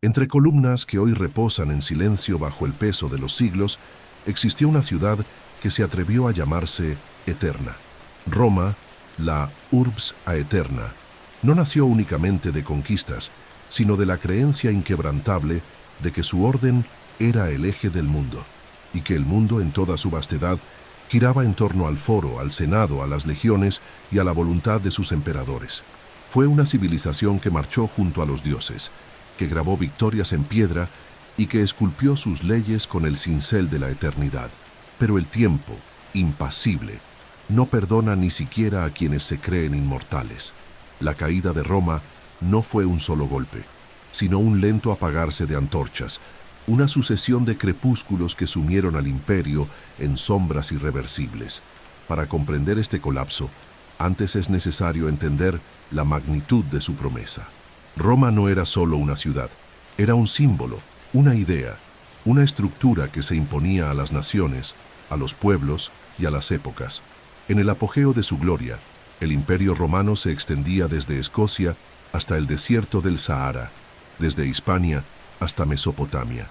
Entre columnas que hoy reposan en silencio bajo el peso de los siglos, existió una ciudad que se atrevió a llamarse Eterna. Roma, la Urbs Aeterna, no nació únicamente de conquistas, sino de la creencia inquebrantable de que su orden era el eje del mundo, y que el mundo en toda su vastedad giraba en torno al foro, al senado, a las legiones y a la voluntad de sus emperadores. Fue una civilización que marchó junto a los dioses, que grabó victorias en piedra y que esculpió sus leyes con el cincel de la eternidad. Pero el tiempo, impasible, no perdona ni siquiera a quienes se creen inmortales. La caída de Roma no fue un solo golpe, sino un lento apagarse de antorchas, una sucesión de crepúsculos que sumieron al imperio en sombras irreversibles. Para comprender este colapso, antes es necesario entender la magnitud de su promesa. Roma no era solo una ciudad, era un símbolo, una idea, una estructura que se imponía a las naciones, a los pueblos y a las épocas. En el apogeo de su gloria, el imperio romano se extendía desde Escocia hasta el desierto del Sahara, desde Hispania hasta Mesopotamia.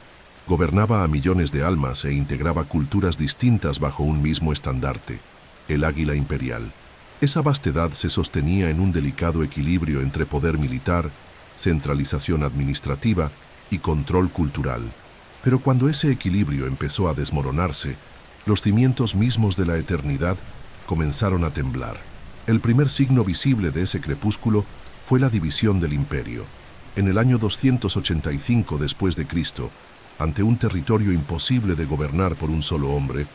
Gobernaba a millones de almas e integraba culturas distintas bajo un mismo estandarte, el águila imperial. Esa vastedad se sostenía en un delicado equilibrio entre poder militar, centralización administrativa y control cultural. Pero cuando ese equilibrio empezó a desmoronarse, los cimientos mismos de la eternidad comenzaron a temblar. El primer signo visible de ese crepúsculo fue la división del imperio. En el año 285 después de Cristo, ante un territorio imposible de gobernar por un solo hombre,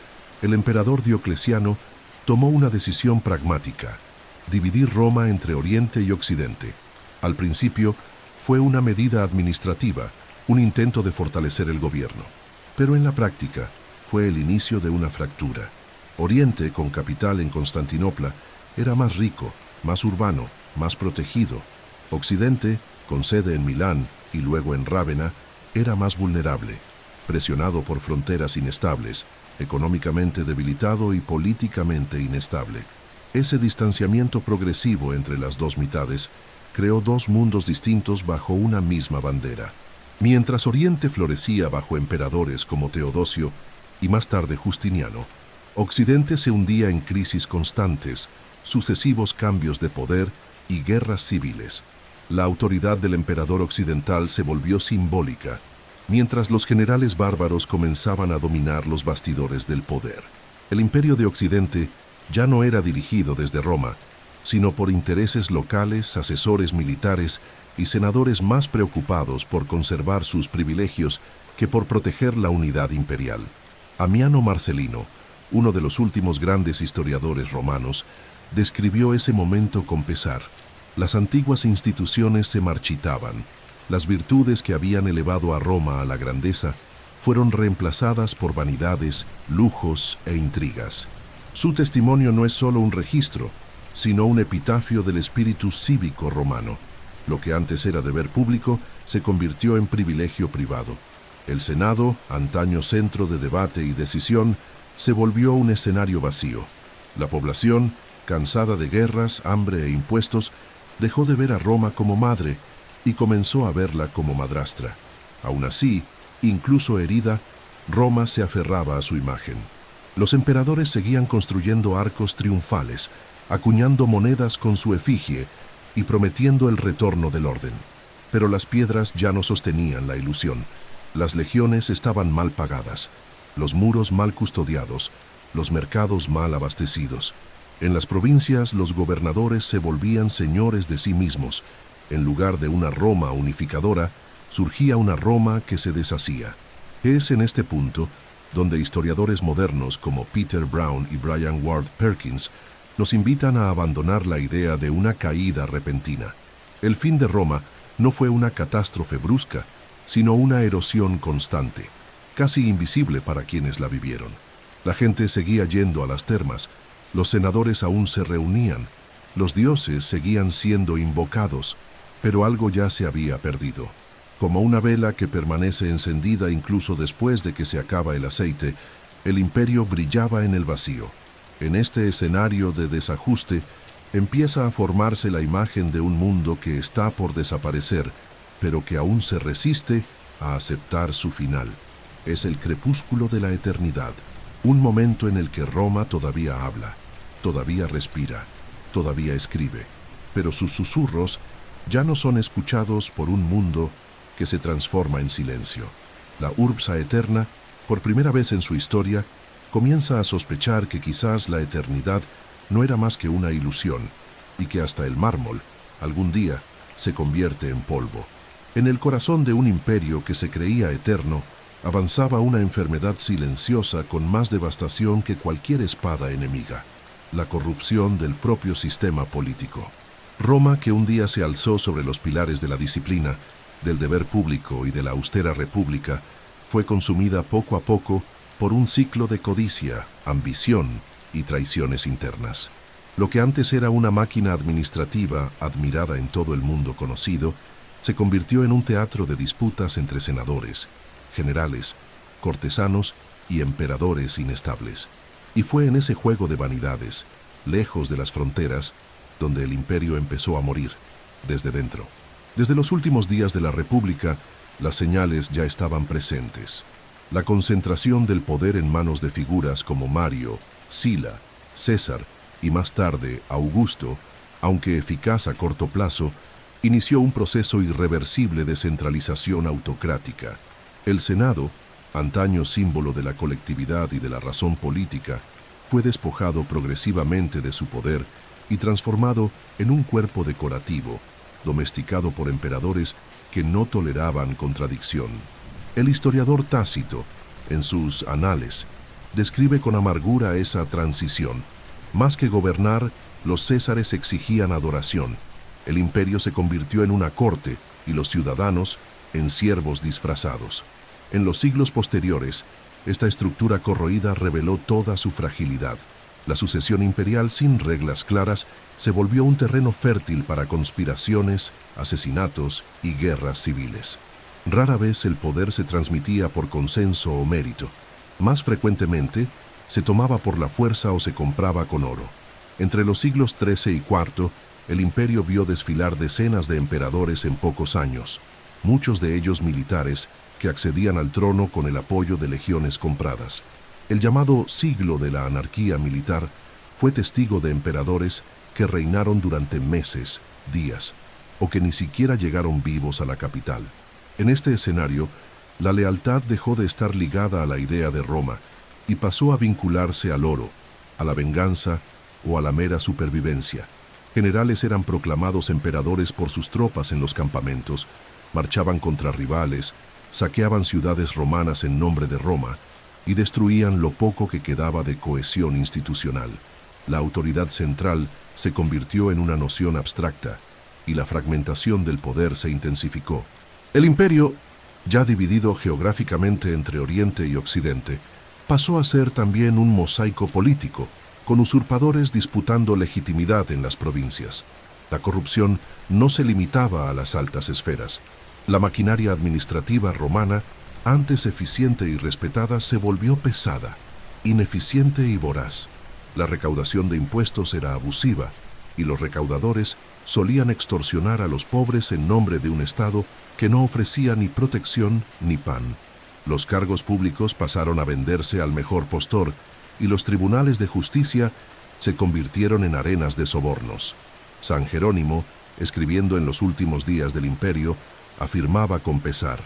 el emperador Diocleciano tomó una decisión pragmática: dividir Roma entre Oriente y Occidente. Al principio, fue una medida administrativa, un intento de fortalecer el gobierno. Pero en la práctica, fue el inicio de una fractura. Oriente, con capital en Constantinopla, era más rico, más urbano, más protegido. Occidente, con sede en Milán y luego en Rávena, era más vulnerable, presionado por fronteras inestables, económicamente debilitado y políticamente inestable. Ese distanciamiento progresivo entre las dos mitades creó dos mundos distintos bajo una misma bandera. Mientras Oriente florecía bajo emperadores como Teodosio y más tarde Justiniano, Occidente se hundía en crisis constantes, sucesivos cambios de poder y guerras civiles. La autoridad del emperador occidental se volvió simbólica, mientras los generales bárbaros comenzaban a dominar los bastidores del poder. El imperio de Occidente ya no era dirigido desde Roma, sino por intereses locales, asesores militares y senadores más preocupados por conservar sus privilegios que por proteger la unidad imperial. Ammiano Marcelino, uno de los últimos grandes historiadores romanos, describió ese momento con pesar. Las antiguas instituciones se marchitaban. Las virtudes que habían elevado a Roma a la grandeza fueron reemplazadas por vanidades, lujos e intrigas. Su testimonio no es solo un registro, sino un epitafio del espíritu cívico romano. Lo que antes era deber público se convirtió en privilegio privado. El Senado, antaño centro de debate y decisión, se volvió un escenario vacío. La población, cansada de guerras, hambre e impuestos, dejó de ver a Roma como madre y comenzó a verla como madrastra. Aún así, incluso herida, Roma se aferraba a su imagen. Los emperadores seguían construyendo arcos triunfales, acuñando monedas con su efigie y prometiendo el retorno del orden. Pero las piedras ya no sostenían la ilusión. Las legiones estaban mal pagadas, los muros mal custodiados, los mercados mal abastecidos. En las provincias, los gobernadores se volvían señores de sí mismos. En lugar de una Roma unificadora, surgía una Roma que se deshacía. Es en este punto donde historiadores modernos como Peter Brown y Brian Ward Perkins nos invitan a abandonar la idea de una caída repentina. El fin de Roma no fue una catástrofe brusca, sino una erosión constante, casi invisible para quienes la vivieron. La gente seguía yendo a las termas, los senadores aún se reunían, los dioses seguían siendo invocados, pero algo ya se había perdido. Como una vela que permanece encendida incluso después de que se acaba el aceite, el imperio brillaba en el vacío. En este escenario de desajuste, empieza a formarse la imagen de un mundo que está por desaparecer pero que aún se resiste a aceptar su final. Es el crepúsculo de la eternidad, un momento en el que Roma todavía habla, todavía respira, todavía escribe, pero sus susurros ya no son escuchados por un mundo que se transforma en silencio. La Urbs Aeterna, por primera vez en su historia, comienza a sospechar que quizás la eternidad no era más que una ilusión y que hasta el mármol, algún día, se convierte en polvo. En el corazón de un imperio que se creía eterno, avanzaba una enfermedad silenciosa con más devastación que cualquier espada enemiga: la corrupción del propio sistema político. Roma, que un día se alzó sobre los pilares de la disciplina, del deber público y de la austera república, fue consumida poco a poco por un ciclo de codicia, ambición y traiciones internas. Lo que antes era una máquina administrativa admirada en todo el mundo conocido, se convirtió en un teatro de disputas entre senadores, generales, cortesanos y emperadores inestables. Y fue en ese juego de vanidades, lejos de las fronteras, donde el imperio empezó a morir, desde dentro. Desde los últimos días de la República, las señales ya estaban presentes. La concentración del poder en manos de figuras como Mario, Sila, César y más tarde Augusto, aunque eficaz a corto plazo, inició un proceso irreversible de centralización autocrática. El Senado, antaño símbolo de la colectividad y de la razón política, fue despojado progresivamente de su poder y transformado en un cuerpo decorativo, domesticado por emperadores que no toleraban contradicción. El historiador Tácito, en sus Anales, describe con amargura esa transición. Más que gobernar, los césares exigían adoración. El imperio se convirtió en una corte y los ciudadanos en siervos disfrazados. En los siglos posteriores, esta estructura corroída reveló toda su fragilidad. La sucesión imperial sin reglas claras se volvió un terreno fértil para conspiraciones, asesinatos y guerras civiles. Rara vez el poder se transmitía por consenso o mérito. Más frecuentemente, se tomaba por la fuerza o se compraba con oro. Entre los siglos XIII y IV, el imperio vio desfilar decenas de emperadores en pocos años, muchos de ellos militares que accedían al trono con el apoyo de legiones compradas. El llamado siglo de la anarquía militar fue testigo de emperadores que reinaron durante meses, días, o que ni siquiera llegaron vivos a la capital. En este escenario, la lealtad dejó de estar ligada a la idea de Roma y pasó a vincularse al oro, a la venganza o a la mera supervivencia. Generales eran proclamados emperadores por sus tropas en los campamentos, marchaban contra rivales, saqueaban ciudades romanas en nombre de Roma y destruían lo poco que quedaba de cohesión institucional. La autoridad central se convirtió en una noción abstracta y la fragmentación del poder se intensificó. El imperio, ya dividido geográficamente entre Oriente y Occidente, pasó a ser también un mosaico político, con usurpadores disputando legitimidad en las provincias. La corrupción no se limitaba a las altas esferas. La maquinaria administrativa romana, antes eficiente y respetada, se volvió pesada, ineficiente y voraz. La recaudación de impuestos era abusiva y los recaudadores solían extorsionar a los pobres en nombre de un Estado que no ofrecía ni protección ni pan. Los cargos públicos pasaron a venderse al mejor postor y los tribunales de justicia se convirtieron en arenas de sobornos. San Jerónimo, escribiendo en los últimos días del imperio, afirmaba con pesar: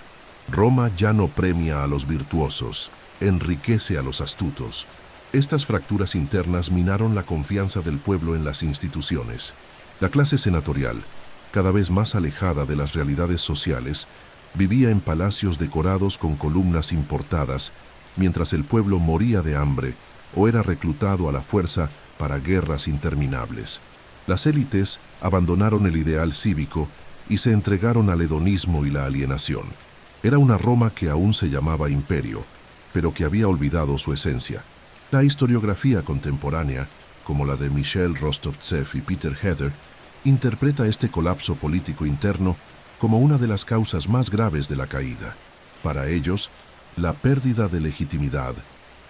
Roma ya no premia a los virtuosos, enriquece a los astutos. Estas fracturas internas minaron la confianza del pueblo en las instituciones. La clase senatorial, cada vez más alejada de las realidades sociales, vivía en palacios decorados con columnas importadas, mientras el pueblo moría de hambre o era reclutado a la fuerza para guerras interminables. Las élites abandonaron el ideal cívico y se entregaron al hedonismo y la alienación. Era una Roma que aún se llamaba imperio, pero que había olvidado su esencia. La historiografía contemporánea, como la de Michel Rostovtsev y Peter Heather, interpreta este colapso político interno como una de las causas más graves de la caída. Para ellos, la pérdida de legitimidad,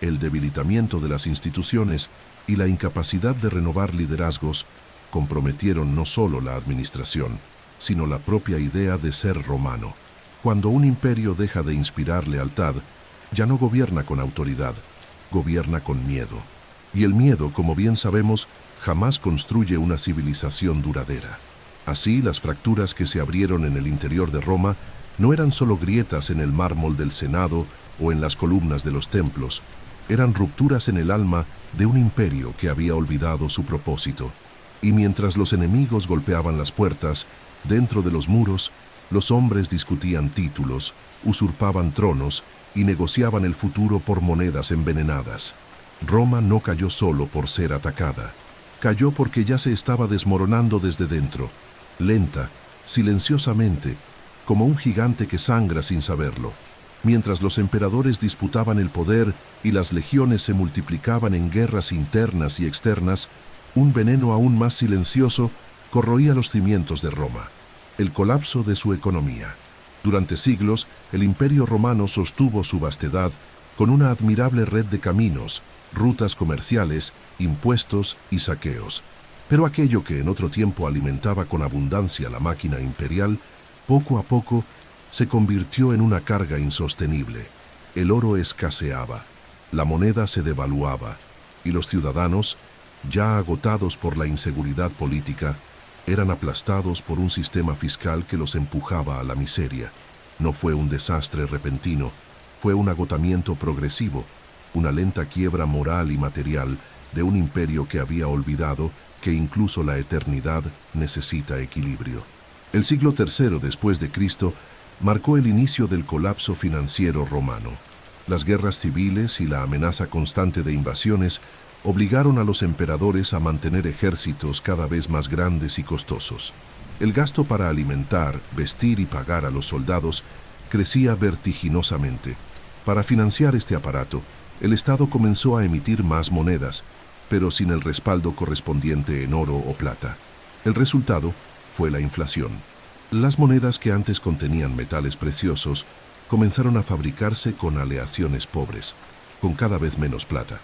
el debilitamiento de las instituciones y la incapacidad de renovar liderazgos comprometieron no solo la administración, sino la propia idea de ser romano. Cuando un imperio deja de inspirar lealtad, ya no gobierna con autoridad, gobierna con miedo. Y el miedo, como bien sabemos, jamás construye una civilización duradera. Así, las fracturas que se abrieron en el interior de Roma no eran solo grietas en el mármol del Senado o en las columnas de los templos, eran rupturas en el alma de un imperio que había olvidado su propósito. Y mientras los enemigos golpeaban las puertas, dentro de los muros, los hombres discutían títulos, usurpaban tronos y negociaban el futuro por monedas envenenadas. Roma no cayó solo por ser atacada. Cayó porque ya se estaba desmoronando desde dentro, lenta, silenciosamente, como un gigante que sangra sin saberlo. Mientras los emperadores disputaban el poder y las legiones se multiplicaban en guerras internas y externas, un veneno aún más silencioso corroía los cimientos de Roma: el colapso de su economía. Durante siglos, el Imperio Romano sostuvo su vastedad con una admirable red de caminos, rutas comerciales, impuestos y saqueos. Pero aquello que en otro tiempo alimentaba con abundancia la máquina imperial, poco a poco se convirtió en una carga insostenible. El oro escaseaba, la moneda se devaluaba, y los ciudadanos, ya agotados por la inseguridad política, eran aplastados por un sistema fiscal que los empujaba a la miseria. No fue un desastre repentino, fue un agotamiento progresivo, una lenta quiebra moral y material de un imperio que había olvidado que incluso la eternidad necesita equilibrio. El siglo III después de Cristo marcó el inicio del colapso financiero romano. Las guerras civiles y la amenaza constante de invasiones obligaron a los emperadores a mantener ejércitos cada vez más grandes y costosos. El gasto para alimentar, vestir y pagar a los soldados crecía vertiginosamente. Para financiar este aparato, el Estado comenzó a emitir más monedas, pero sin el respaldo correspondiente en oro o plata. El resultado fue la inflación. Las monedas que antes contenían metales preciosos comenzaron a fabricarse con aleaciones pobres, con cada vez menos plata.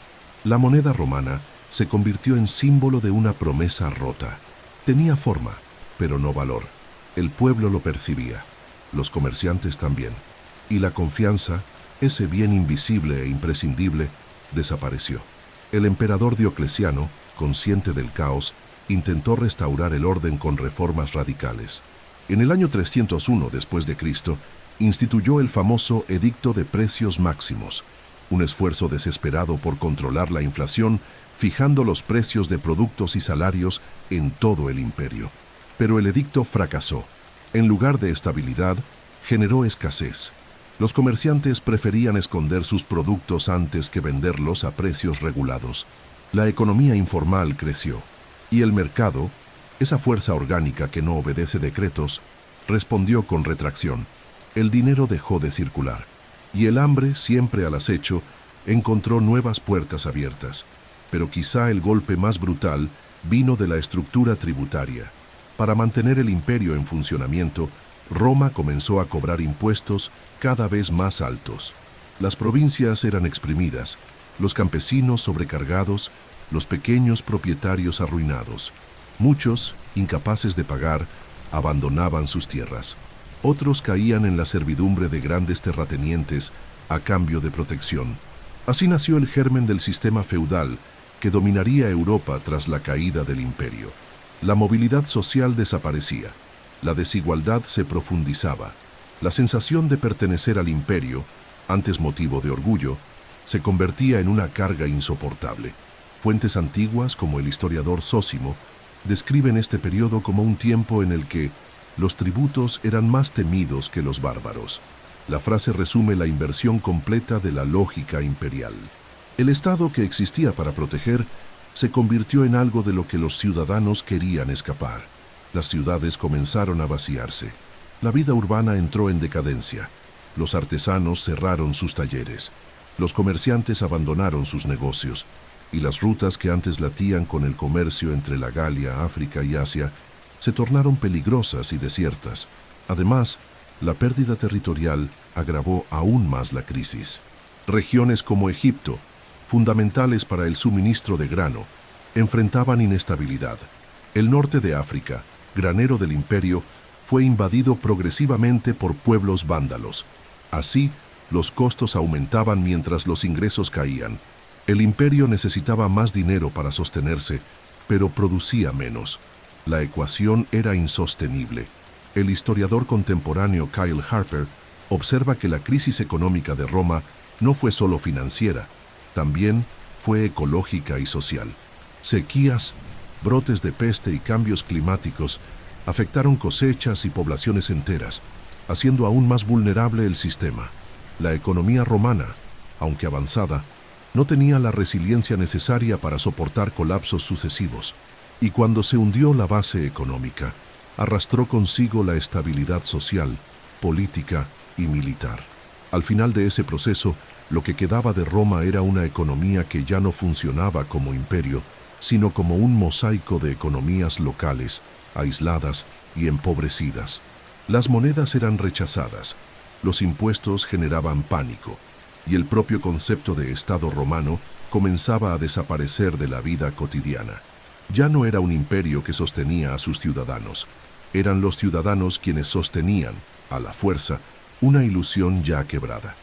La moneda romana se convirtió en símbolo de una promesa rota. Tenía forma, pero no valor. El pueblo lo percibía, los comerciantes también. Y la confianza, ese bien invisible e imprescindible, desapareció. El emperador Diocleciano, consciente del caos, intentó restaurar el orden con reformas radicales. En el año 301 después de Cristo, instituyó el famoso Edicto de Precios Máximos, un esfuerzo desesperado por controlar la inflación, fijando los precios de productos y salarios en todo el imperio. Pero el edicto fracasó. En lugar de estabilidad, generó escasez. Los comerciantes preferían esconder sus productos antes que venderlos a precios regulados. La economía informal creció, y el mercado, esa fuerza orgánica que no obedece decretos, respondió con retracción. El dinero dejó de circular, y el hambre, siempre al acecho, encontró nuevas puertas abiertas. Pero quizá el golpe más brutal vino de la estructura tributaria. Para mantener el imperio en funcionamiento, Roma comenzó a cobrar impuestos cada vez más altos. Las provincias eran exprimidas, los campesinos sobrecargados, los pequeños propietarios arruinados. Muchos, incapaces de pagar, abandonaban sus tierras. Otros caían en la servidumbre de grandes terratenientes a cambio de protección. Así nació el germen del sistema feudal que dominaría Europa tras la caída del imperio. La movilidad social desaparecía, la desigualdad se profundizaba, la sensación de pertenecer al imperio, antes motivo de orgullo, se convertía en una carga insoportable. Fuentes antiguas, como el historiador Zósimo, describen este periodo como un tiempo en el que los tributos eran más temidos que los bárbaros. La frase resume la inversión completa de la lógica imperial. El Estado que existía para proteger se convirtió en algo de lo que los ciudadanos querían escapar. Las ciudades comenzaron a vaciarse. La vida urbana entró en decadencia. Los artesanos cerraron sus talleres. Los comerciantes abandonaron sus negocios. Y las rutas que antes latían con el comercio entre la Galia, África y Asia se tornaron peligrosas y desiertas. Además, la pérdida territorial agravó aún más la crisis. Regiones como Egipto, fundamentales para el suministro de grano, enfrentaban inestabilidad. El norte de África, granero del imperio, fue invadido progresivamente por pueblos vándalos. Así, los costos aumentaban mientras los ingresos caían. El imperio necesitaba más dinero para sostenerse, pero producía menos. La ecuación era insostenible. El historiador contemporáneo Kyle Harper observa que la crisis económica de Roma no fue solo financiera, también fue ecológica y social. Sequías, brotes de peste y cambios climáticos afectaron cosechas y poblaciones enteras, haciendo aún más vulnerable el sistema. La economía romana, aunque avanzada, no tenía la resiliencia necesaria para soportar colapsos sucesivos, y cuando se hundió la base económica, arrastró consigo la estabilidad social, política y militar. Al final de ese proceso, lo que quedaba de Roma era una economía que ya no funcionaba como imperio, sino como un mosaico de economías locales, aisladas y empobrecidas. Las monedas eran rechazadas, los impuestos generaban pánico, y el propio concepto de Estado romano comenzaba a desaparecer de la vida cotidiana. Ya no era un imperio que sostenía a sus ciudadanos, eran los ciudadanos quienes sostenían, a la fuerza, una ilusión ya quebrada.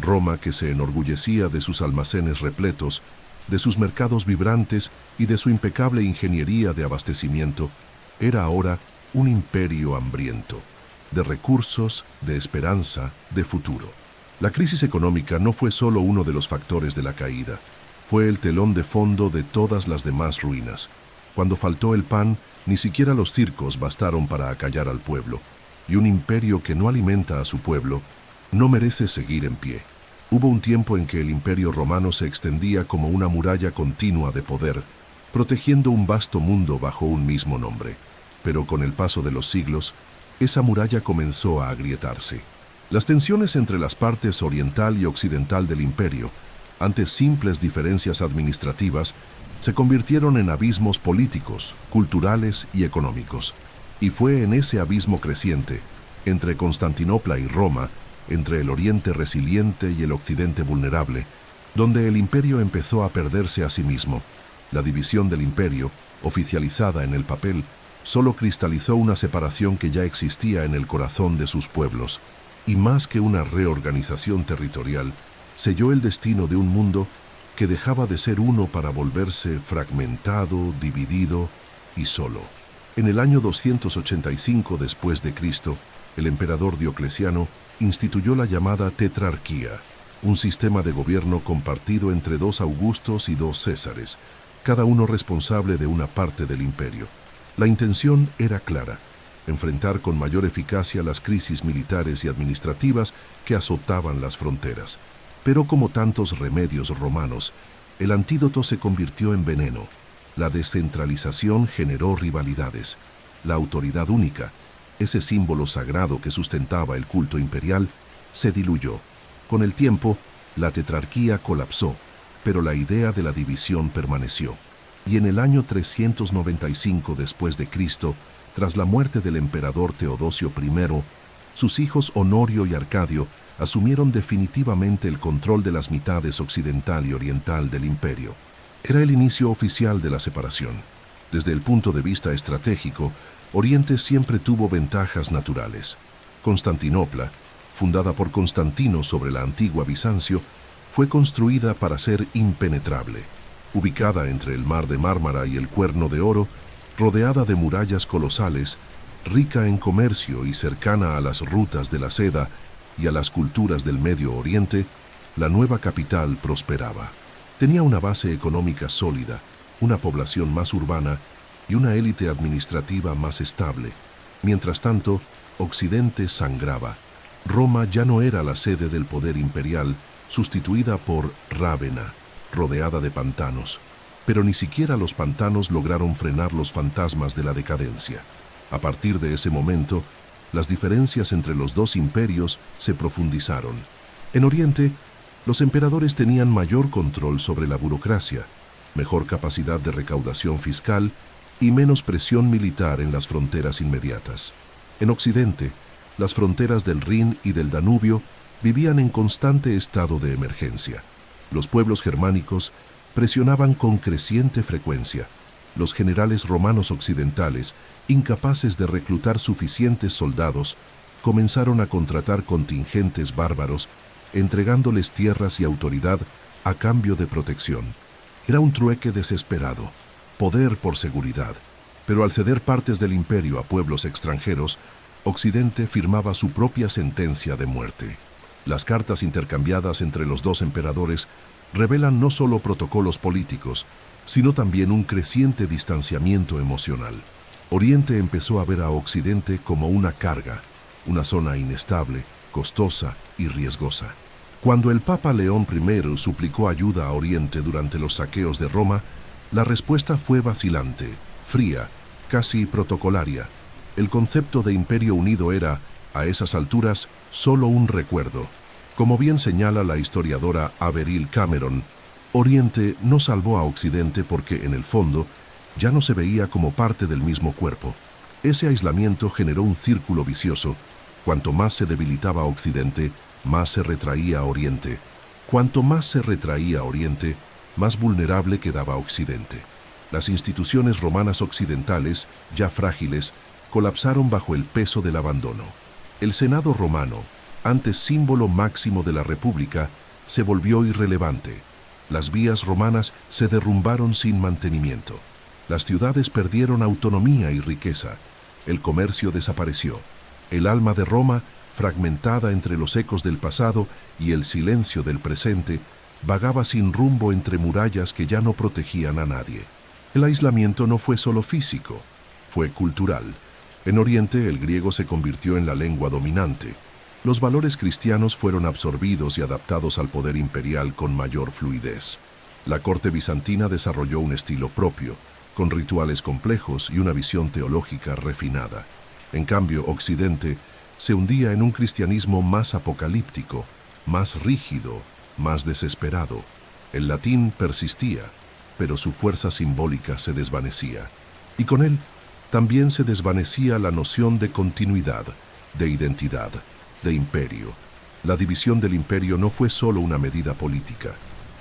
Roma, que se enorgullecía de sus almacenes repletos, de sus mercados vibrantes y de su impecable ingeniería de abastecimiento, era ahora un imperio hambriento, de recursos, de esperanza, de futuro. La crisis económica no fue solo uno de los factores de la caída, fue el telón de fondo de todas las demás ruinas. Cuando faltó el pan, ni siquiera los circos bastaron para acallar al pueblo, y un imperio que no alimenta a su pueblo no merece seguir en pie. Hubo un tiempo en que el imperio romano se extendía como una muralla continua de poder, protegiendo un vasto mundo bajo un mismo nombre. Pero con el paso de los siglos, esa muralla comenzó a agrietarse. Las tensiones entre las partes oriental y occidental del imperio, antes simples diferencias administrativas, se convirtieron en abismos políticos, culturales y económicos. Y fue en ese abismo creciente, entre Constantinopla y Roma, entre el Oriente resiliente y el Occidente vulnerable, donde el imperio empezó a perderse a sí mismo. La división del imperio, oficializada en el papel, solo cristalizó una separación que ya existía en el corazón de sus pueblos, y más que una reorganización territorial, selló el destino de un mundo que dejaba de ser uno para volverse fragmentado, dividido y solo. En el año 285 después de Cristo, el emperador Diocleciano instituyó la llamada tetrarquía, un sistema de gobierno compartido entre 2 Augustos y 2 Césares, cada uno responsable de una parte del imperio. La intención era clara: enfrentar con mayor eficacia las crisis militares y administrativas que azotaban las fronteras. Pero como tantos remedios romanos, el antídoto se convirtió en veneno. La descentralización generó rivalidades. La autoridad única, ese símbolo sagrado que sustentaba el culto imperial, se diluyó. Con el tiempo, la tetrarquía colapsó, pero la idea de la división permaneció. Y en el año 395 después de Cristo, tras la muerte del emperador Teodosio I, sus hijos Honorio y Arcadio asumieron definitivamente el control de las mitades occidental y oriental del imperio. Era el inicio oficial de la separación. Desde el punto de vista estratégico, Oriente siempre tuvo ventajas naturales. Constantinopla, fundada por Constantino sobre la antigua Bizancio, fue construida para ser impenetrable. Ubicada entre el Mar de Mármara y el Cuerno de Oro, rodeada de murallas colosales, rica en comercio y cercana a las rutas de la seda y a las culturas del Medio Oriente, la nueva capital prosperaba. Tenía una base económica sólida, una población más urbana y una élite administrativa más estable. Mientras tanto, Occidente sangraba. Roma ya no era la sede del poder imperial, sustituida por Rávena, rodeada de pantanos. Pero ni siquiera los pantanos lograron frenar los fantasmas de la decadencia. A partir de ese momento, las diferencias entre los dos imperios se profundizaron. En Oriente, los emperadores tenían mayor control sobre la burocracia, mejor capacidad de recaudación fiscal y menos presión militar en las fronteras inmediatas. En Occidente, las fronteras del Rin y del Danubio vivían en constante estado de emergencia. Los pueblos germánicos presionaban con creciente frecuencia. los generales romanos occidentales, incapaces de reclutar suficientes soldados, comenzaron a contratar contingentes bárbaros, entregándoles tierras y autoridad a cambio de protección. Era un trueque desesperado, poder por seguridad, pero al ceder partes del imperio a pueblos extranjeros, Occidente firmaba su propia sentencia de muerte. Las cartas intercambiadas entre los dos emperadores revelan no solo protocolos políticos, sino también un creciente distanciamiento emocional. Oriente empezó a ver a Occidente como una carga, una zona inestable, costosa y riesgosa. Cuando el Papa León I suplicó ayuda a Oriente durante los saqueos de Roma, la respuesta fue vacilante, fría, casi protocolaria. El concepto de imperio unido era, a esas alturas, solo un recuerdo. Como bien señala la historiadora Averil Cameron, Oriente no salvó a Occidente porque, en el fondo, ya no se veía como parte del mismo cuerpo. Ese aislamiento generó un círculo vicioso. Cuanto más se debilitaba Occidente, más se retraía Oriente. Cuanto más se retraía Oriente, más vulnerable quedaba Occidente. Las instituciones romanas occidentales, ya frágiles, colapsaron bajo el peso del abandono. El Senado romano, antes símbolo máximo de la República, se volvió irrelevante. Las vías romanas se derrumbaron sin mantenimiento. Las ciudades perdieron autonomía y riqueza. El comercio desapareció. El alma de Roma, fragmentada entre los ecos del pasado y el silencio del presente, vagaba sin rumbo entre murallas que ya no protegían a nadie. El aislamiento no fue solo físico, fue cultural. En Oriente, el griego se convirtió en la lengua dominante. Los valores cristianos fueron absorbidos y adaptados al poder imperial con mayor fluidez. La corte bizantina desarrolló un estilo propio, con rituales complejos y una visión teológica refinada. En cambio, Occidente se hundía en un cristianismo más apocalíptico, más rígido, más desesperado. El latín persistía, pero su fuerza simbólica se desvanecía. Y con él también se desvanecía la noción de continuidad, de identidad, de imperio. La división del imperio no fue solo una medida política,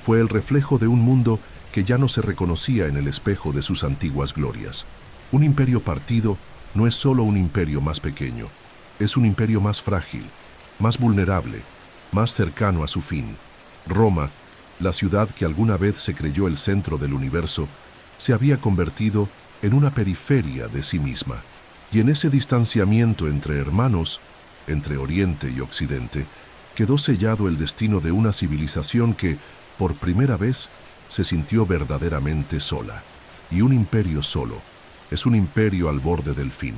fue el reflejo de un mundo que ya no se reconocía en el espejo de sus antiguas glorias. Un imperio partido no es solo un imperio más pequeño, es un imperio más frágil, más vulnerable, más cercano a su fin. Roma, la ciudad que alguna vez se creyó el centro del universo, se había convertido en una periferia de sí misma. Y en ese distanciamiento entre hermanos, entre Oriente y Occidente, quedó sellado el destino de una civilización que, por primera vez, se sintió verdaderamente sola. Y un imperio solo es un imperio al borde del fin.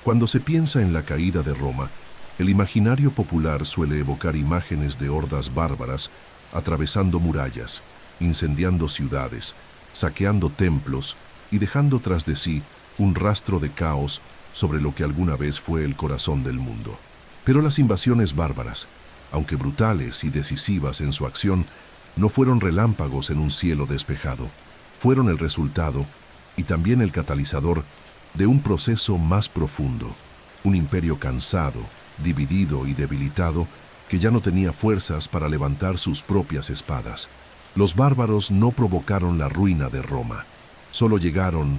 Cuando se piensa en la caída de Roma, el imaginario popular suele evocar imágenes de hordas bárbaras atravesando murallas, incendiando ciudades, saqueando templos y dejando tras de sí un rastro de caos sobre lo que alguna vez fue el corazón del mundo. Pero las invasiones bárbaras, aunque brutales y decisivas en su acción, no fueron relámpagos en un cielo despejado. Fueron el resultado, y también el catalizador, de un proceso más profundo. Un imperio cansado, dividido y debilitado, que ya no tenía fuerzas para levantar sus propias espadas. Los bárbaros no provocaron la ruina de Roma, solo llegaron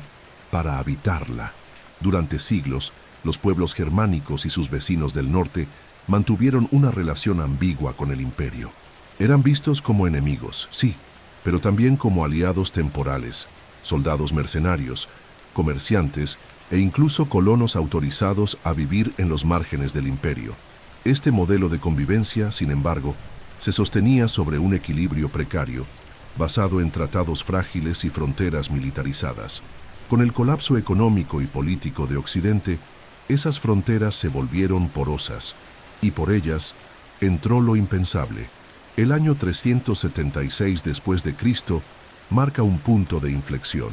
para habitarla. Durante siglos, los pueblos germánicos y sus vecinos del norte mantuvieron una relación ambigua con el imperio. Eran vistos como enemigos, sí, pero también como aliados temporales, soldados mercenarios, comerciantes e incluso colonos autorizados a vivir en los márgenes del imperio. Este modelo de convivencia, sin embargo, se sostenía sobre un equilibrio precario, basado en tratados frágiles y fronteras militarizadas. Con el colapso económico y político de Occidente, esas fronteras se volvieron porosas, y por ellas entró lo impensable. El año 376 después de Cristo marca un punto de inflexión.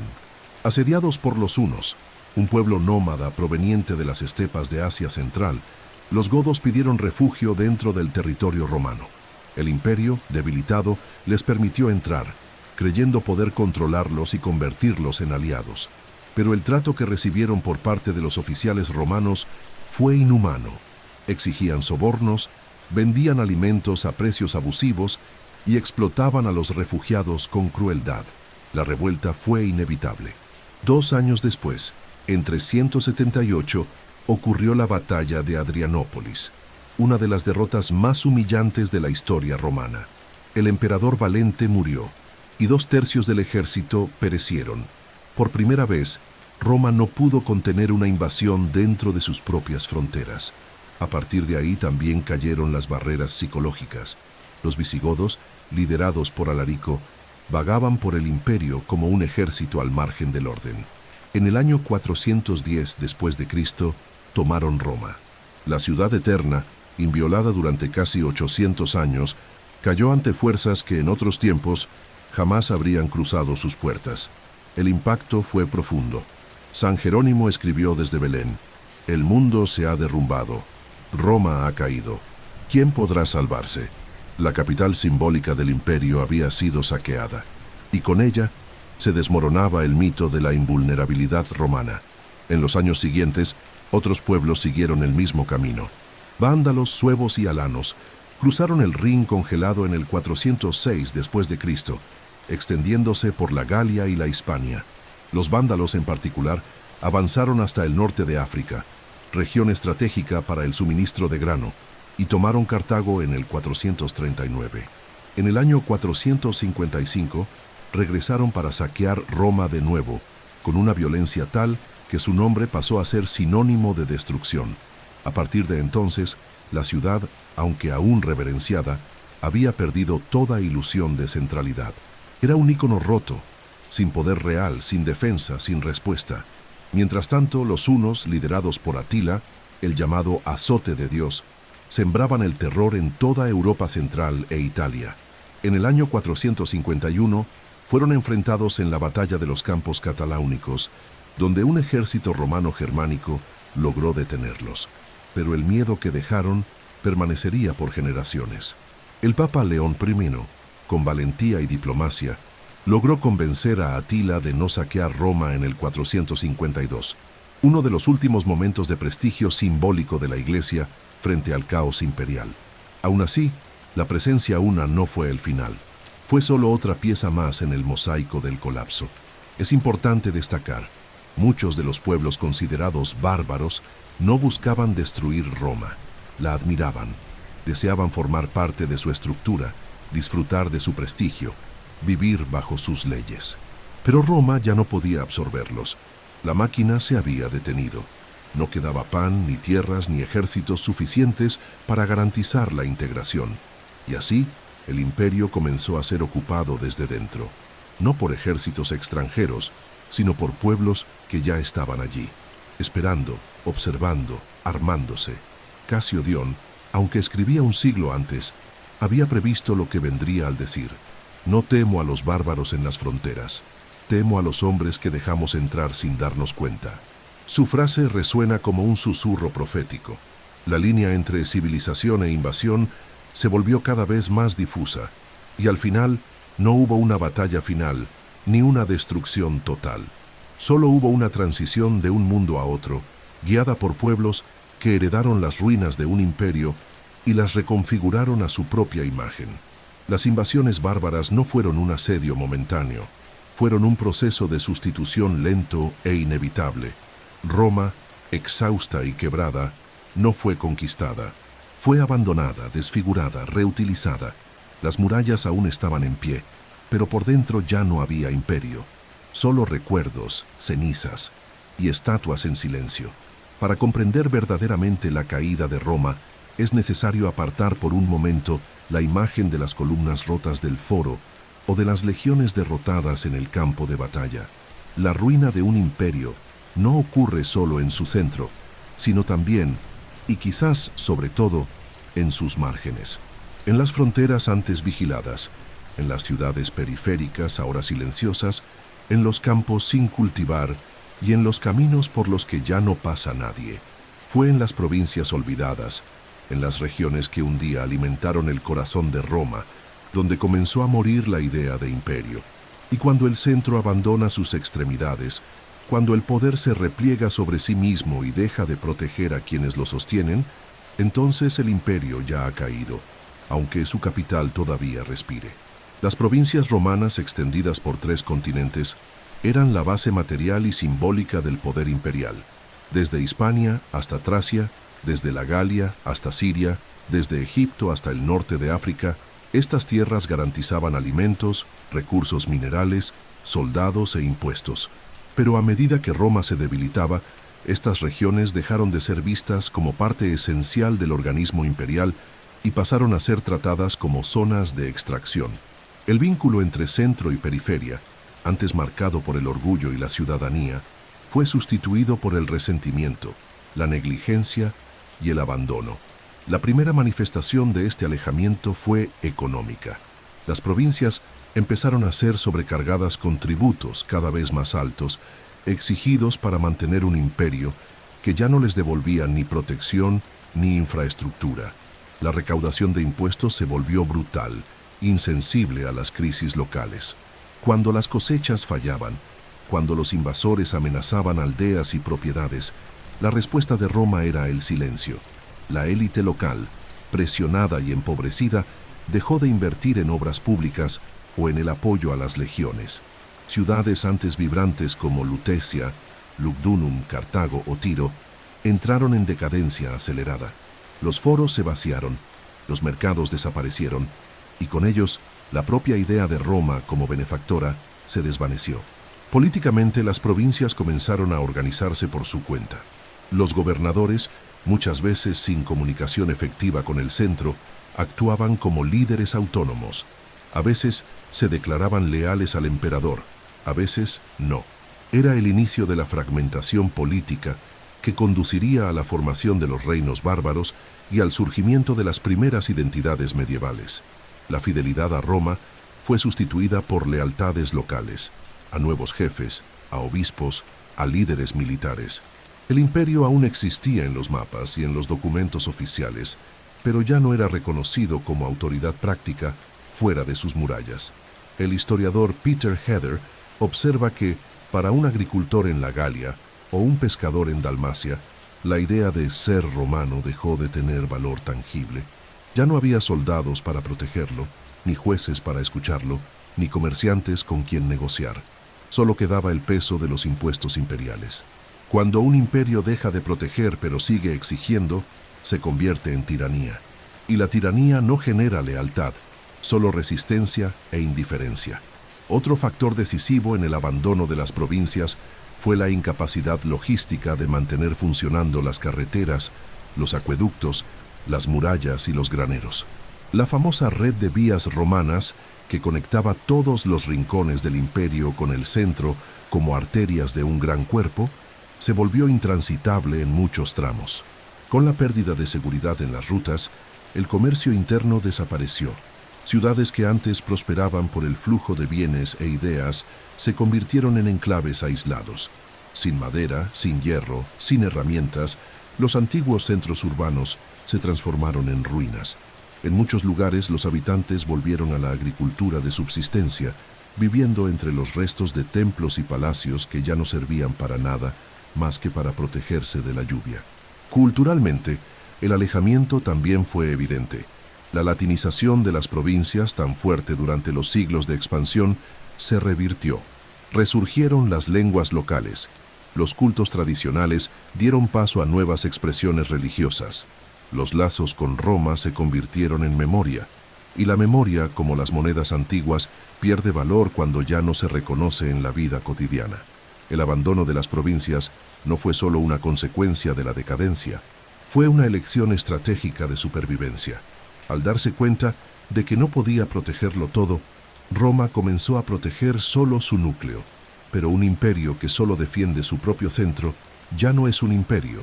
Asediados por los hunos, un pueblo nómada proveniente de las estepas de Asia Central, los godos pidieron refugio dentro del territorio romano. El imperio, debilitado, les permitió entrar, creyendo poder controlarlos y convertirlos en aliados. Pero el trato que recibieron por parte de los oficiales romanos fue inhumano. Exigían sobornos, vendían alimentos a precios abusivos y explotaban a los refugiados con crueldad. La revuelta fue inevitable. 2 años después, en 378, ocurrió la batalla de Adrianópolis, una de las derrotas más humillantes de la historia romana. El emperador Valente murió y 2/3 del ejército perecieron. Por primera vez, Roma no pudo contener una invasión dentro de sus propias fronteras. A partir de ahí también cayeron las barreras psicológicas. Los visigodos, liderados por Alarico, vagaban por el imperio como un ejército al margen del orden. En el año 410 después de Cristo, tomaron Roma. La ciudad eterna, inviolada durante casi 800 años, cayó ante fuerzas que en otros tiempos jamás habrían cruzado sus puertas. El impacto fue profundo. San Jerónimo escribió desde Belén: «El mundo se ha derrumbado, Roma ha caído. ¿Quién podrá salvarse?». La capital simbólica del imperio había sido saqueada, y con ella se desmoronaba el mito de la invulnerabilidad romana. En los años siguientes, otros pueblos siguieron el mismo camino. Vándalos, suevos y alanos cruzaron el Rin congelado en el 406 después de Cristo, extendiéndose por la Galia y la Hispania. Los vándalos en particular avanzaron hasta el norte de África, región estratégica para el suministro de grano, y tomaron Cartago en el 439. En el año 455 regresaron para saquear Roma de nuevo, con una violencia tal que su nombre pasó a ser sinónimo de destrucción. A partir de entonces, la ciudad, aunque aún reverenciada, había perdido toda ilusión de centralidad. Era un ícono roto, sin poder real, sin defensa, sin respuesta. Mientras tanto, los hunos, liderados por Atila, el llamado azote de Dios, sembraban el terror en toda Europa central e Italia. En el año 451 fueron enfrentados en la batalla de los Campos Cataláunicos, donde un ejército romano germánico logró detenerlos. Pero el miedo que dejaron permanecería por generaciones. El Papa León I, con valentía y diplomacia, logró convencer a Atila de no saquear Roma en el 452, uno de los últimos momentos de prestigio simbólico de la Iglesia frente al caos imperial. Aún así, la presencia huna no fue el final. Fue solo otra pieza más en el mosaico del colapso. Es importante destacar, muchos de los pueblos considerados bárbaros no buscaban destruir Roma, la admiraban, deseaban formar parte de su estructura, disfrutar de su prestigio, vivir bajo sus leyes. Pero Roma ya no podía absorberlos. La máquina se había detenido. No quedaba pan, ni tierras, ni ejércitos suficientes para garantizar la integración. Y así, el imperio comenzó a ser ocupado desde dentro, no por ejércitos extranjeros, sino por pueblos que ya estaban allí, esperando, observando, armándose. Casio Dion, aunque escribía un siglo antes, había previsto lo que vendría al decir: «No temo a los bárbaros en las fronteras, temo a los hombres que dejamos entrar sin darnos cuenta». Su frase resuena como un susurro profético. La línea entre civilización e invasión se volvió cada vez más difusa, y al final no hubo una batalla final, ni una destrucción total. Solo hubo una transición de un mundo a otro, guiada por pueblos que heredaron las ruinas de un imperio y las reconfiguraron a su propia imagen. Las invasiones bárbaras no fueron un asedio momentáneo, fueron un proceso de sustitución lento e inevitable. Roma, exhausta y quebrada, no fue conquistada. Fue abandonada, desfigurada, reutilizada. Las murallas aún estaban en pie, pero por dentro ya no había imperio. Solo recuerdos, cenizas y estatuas en silencio. Para comprender verdaderamente la caída de Roma, es necesario apartar por un momento la imagen de las columnas rotas del foro o de las legiones derrotadas en el campo de batalla. La ruina de un imperio no ocurre solo en su centro, sino también, y quizás sobre todo, en sus márgenes. En las fronteras antes vigiladas, en las ciudades periféricas ahora silenciosas, en los campos sin cultivar y en los caminos por los que ya no pasa nadie. Fue en las provincias olvidadas, en las regiones que un día alimentaron el corazón de Roma, donde comenzó a morir la idea de imperio. Y cuando el centro abandona sus extremidades, cuando el poder se repliega sobre sí mismo y deja de proteger a quienes lo sostienen, entonces el imperio ya ha caído, aunque su capital todavía respire. Las provincias romanas extendidas por 3 continentes Eran la base material y simbólica del poder imperial. Desde Hispania hasta Tracia, desde la Galia hasta Siria, desde Egipto hasta el norte de África, estas tierras garantizaban alimentos, recursos minerales, soldados e impuestos. Pero a medida que Roma se debilitaba, estas regiones dejaron de ser vistas como parte esencial del organismo imperial y pasaron a ser tratadas como zonas de extracción. El vínculo entre centro y periferia, antes marcado por el orgullo y la ciudadanía, fue sustituido por el resentimiento, la negligencia y el abandono. La primera manifestación de este alejamiento fue económica. Las provincias empezaron a ser sobrecargadas con tributos cada vez más altos, exigidos para mantener un imperio que ya no les devolvía ni protección ni infraestructura. La recaudación de impuestos se volvió brutal, insensible a las crisis locales. Cuando las cosechas fallaban, cuando los invasores amenazaban aldeas y propiedades, la respuesta de Roma era el silencio. La élite local, presionada y empobrecida, dejó de invertir en obras públicas o en el apoyo a las legiones. Ciudades antes vibrantes como Lutecia, Lugdunum, Cartago o Tiro entraron en decadencia acelerada. Los foros se vaciaron, los mercados desaparecieron y con ellos la propia idea de Roma como benefactora se desvaneció. Políticamente, las provincias comenzaron a organizarse por su cuenta. Los gobernadores, muchas veces sin comunicación efectiva con el centro, actuaban como líderes autónomos. A veces se declaraban leales al emperador, a veces no. Era el inicio de la fragmentación política que conduciría a la formación de los reinos bárbaros y al surgimiento de las primeras identidades medievales. La fidelidad a Roma fue sustituida por lealtades locales, a nuevos jefes, a obispos, a líderes militares. El imperio aún existía en los mapas y en los documentos oficiales, pero ya no era reconocido como autoridad práctica fuera de sus murallas. El historiador Peter Heather observa que, para un agricultor en la Galia o un pescador en Dalmacia, la idea de ser romano dejó de tener valor tangible. Ya no había soldados para protegerlo, ni jueces para escucharlo, ni comerciantes con quien negociar. Solo quedaba el peso de los impuestos imperiales. Cuando un imperio deja de proteger pero sigue exigiendo, se convierte en tiranía. Y la tiranía no genera lealtad, solo resistencia e indiferencia. Otro factor decisivo en el abandono de las provincias fue la incapacidad logística de mantener funcionando las carreteras, los acueductos, las murallas y los graneros. La famosa red de vías romanas, que conectaba todos los rincones del imperio con el centro como arterias de un gran cuerpo, se volvió intransitable en muchos tramos. Con la pérdida de seguridad en las rutas, el comercio interno desapareció. Ciudades que antes prosperaban por el flujo de bienes e ideas se convirtieron en enclaves aislados. Sin madera, sin hierro, sin herramientas, los antiguos centros urbanos se transformaron en ruinas. En muchos lugares los habitantes volvieron a la agricultura de subsistencia, viviendo entre los restos de templos y palacios que ya no servían para nada más que para protegerse de la lluvia. Culturalmente, el alejamiento también fue evidente. La latinización de las provincias, tan fuerte durante los siglos de expansión, se revirtió. Resurgieron las lenguas locales. Los cultos tradicionales dieron paso a nuevas expresiones religiosas. Los lazos con Roma se convirtieron en memoria, y la memoria, como las monedas antiguas, pierde valor cuando ya no se reconoce en la vida cotidiana. El abandono de las provincias no fue solo una consecuencia de la decadencia, fue una elección estratégica de supervivencia. Al darse cuenta de que no podía protegerlo todo, Roma comenzó a proteger solo su núcleo. Pero un imperio que solo defiende su propio centro ya no es un imperio,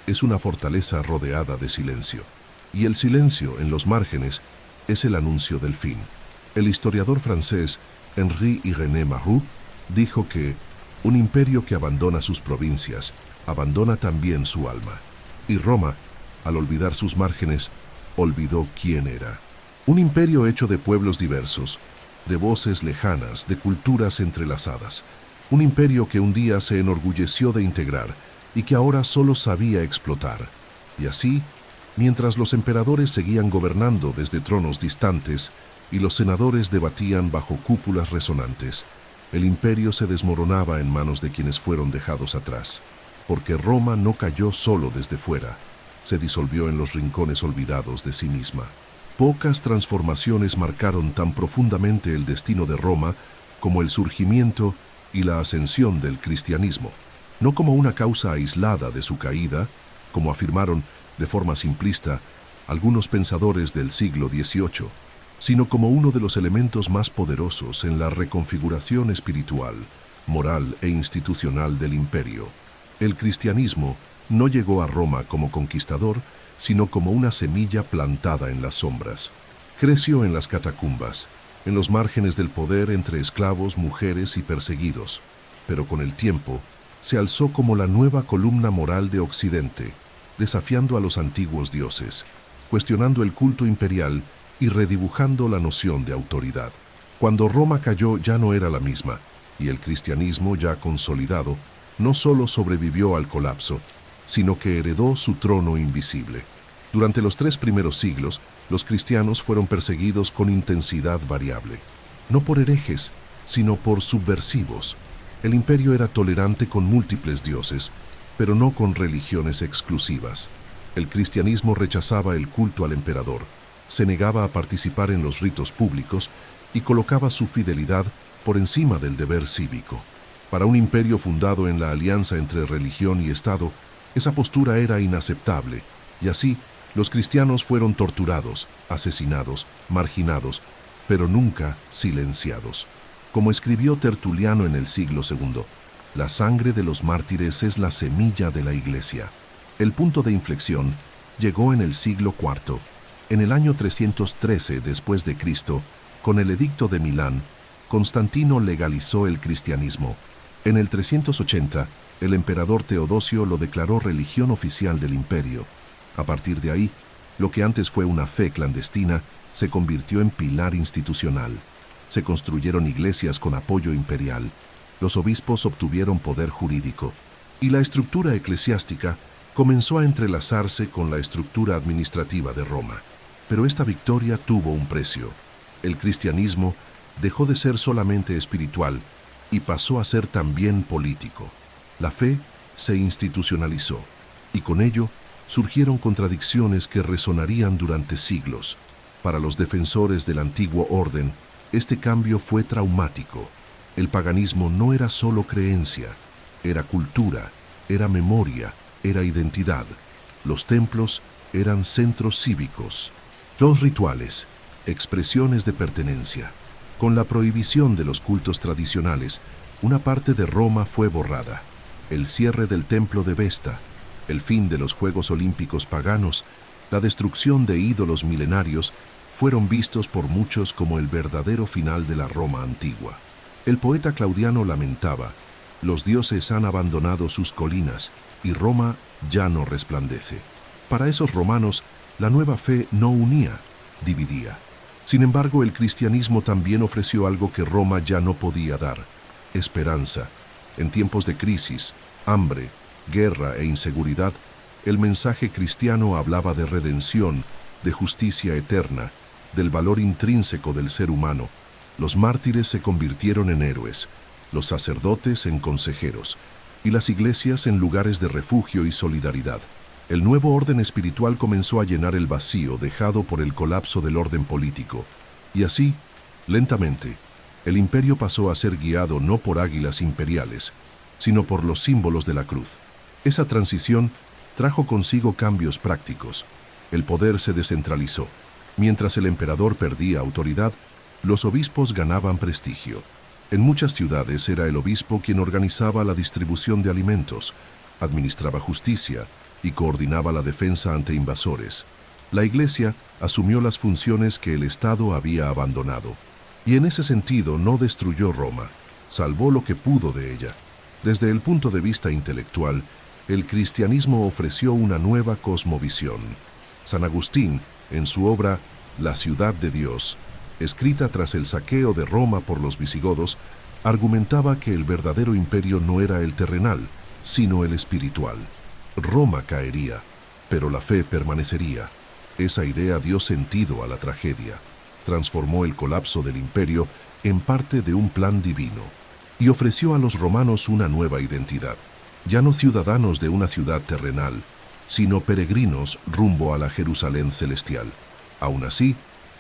es una fortaleza rodeada de silencio. Y el silencio en los márgenes es el anuncio del fin. El historiador francés Henri-Irénée Marrou dijo que un imperio que abandona sus provincias abandona también su alma. Y Roma, al olvidar sus márgenes, olvidó quién era. Un imperio hecho de pueblos diversos, de voces lejanas, de culturas entrelazadas. Un imperio que un día se enorgulleció de integrar y que ahora solo sabía explotar. Y así, mientras los emperadores seguían gobernando desde tronos distantes y los senadores debatían bajo cúpulas resonantes, El imperio se desmoronaba en manos de quienes fueron dejados atrás, porque Roma no cayó solo desde fuera, se disolvió en los rincones olvidados de sí misma. Pocas transformaciones marcaron tan profundamente el destino de Roma como el surgimiento y la ascensión del cristianismo, no como una causa aislada de su caída, como afirmaron de forma simplista algunos pensadores del siglo XVIII, sino como uno de los elementos más poderosos en la reconfiguración espiritual, moral e institucional del imperio. El cristianismo no llegó a Roma como conquistador, sino como una semilla plantada en las sombras. Creció en las catacumbas, en los márgenes del poder entre esclavos, mujeres y perseguidos, pero con el tiempo se alzó como la nueva columna moral de Occidente, desafiando a los antiguos dioses, cuestionando el culto imperial y redibujando la noción de autoridad. Cuando Roma cayó ya no era la misma, y el cristianismo ya consolidado no solo sobrevivió al colapso, sino que heredó su trono invisible. Durante los 3 primeros siglos, los cristianos fueron perseguidos con intensidad variable, no por herejes, sino por subversivos. El imperio era tolerante con múltiples dioses, pero no con religiones exclusivas. El cristianismo rechazaba el culto al emperador, se negaba a participar en los ritos públicos y colocaba su fidelidad por encima del deber cívico. Para un imperio fundado en la alianza entre religión y Estado, esa postura era inaceptable, y así los cristianos fueron torturados, asesinados, marginados, pero nunca silenciados. Como escribió Tertuliano en el siglo II, la sangre de los mártires es la semilla de la Iglesia. El punto de inflexión llegó en el siglo IV. En el año 313 después de Cristo, con el Edicto de Milán, Constantino legalizó el cristianismo. En el 380, el emperador Teodosio lo declaró religión oficial del imperio. A partir de ahí, lo que antes fue una fe clandestina se convirtió en pilar institucional. Se construyeron iglesias con apoyo imperial, los obispos obtuvieron poder jurídico, y la estructura eclesiástica comenzó a entrelazarse con la estructura administrativa de Roma. Pero esta victoria tuvo un precio. El cristianismo dejó de ser solamente espiritual y pasó a ser también político. La fe se institucionalizó, y con ello surgieron contradicciones que resonarían durante siglos. Para los defensores del antiguo orden, este cambio fue traumático. El paganismo no era solo creencia, era cultura, era memoria, era identidad. Los templos eran centros cívicos. Los rituales, expresiones de pertenencia. Con la prohibición de los cultos tradicionales, una parte de Roma fue borrada. El cierre del templo de Vesta, el fin de los Juegos Olímpicos paganos, la destrucción de ídolos milenarios, fueron vistos por muchos como el verdadero final de la Roma antigua. El poeta Claudiano lamentaba: los dioses han abandonado sus colinas y Roma ya no resplandece. Para esos romanos, la nueva fe no unía, dividía. Sin embargo, el cristianismo también ofreció algo que Roma ya no podía dar: esperanza. En tiempos de crisis, hambre, guerra e inseguridad, el mensaje cristiano hablaba de redención, de justicia eterna, del valor intrínseco del ser humano. Los mártires se convirtieron en héroes, los sacerdotes en consejeros, y las iglesias en lugares de refugio y solidaridad. El nuevo orden espiritual comenzó a llenar el vacío dejado por el colapso del orden político, y así, lentamente, el imperio pasó a ser guiado no por águilas imperiales, sino por los símbolos de la cruz. Esa transición trajo consigo cambios prácticos. El poder se descentralizó. Mientras el emperador perdía autoridad, los obispos ganaban prestigio. En muchas ciudades era el obispo quien organizaba la distribución de alimentos, administraba justicia y coordinaba la defensa ante invasores. La Iglesia asumió las funciones que el Estado había abandonado, y en ese sentido no destruyó Roma, salvó lo que pudo de ella. Desde el punto de vista intelectual, el cristianismo ofreció una nueva cosmovisión. San Agustín, en su obra La ciudad de Dios, escrita tras el saqueo de Roma por los visigodos, argumentaba que el verdadero imperio no era el terrenal, sino el espiritual. Roma caería, pero la fe permanecería. Esa idea dio sentido a la tragedia. Transformó el colapso del imperio en parte de un plan divino. y ofreció a los romanos una nueva identidad, ya no ciudadanos de una ciudad terrenal, sino peregrinos rumbo a la Jerusalén celestial. Aún así,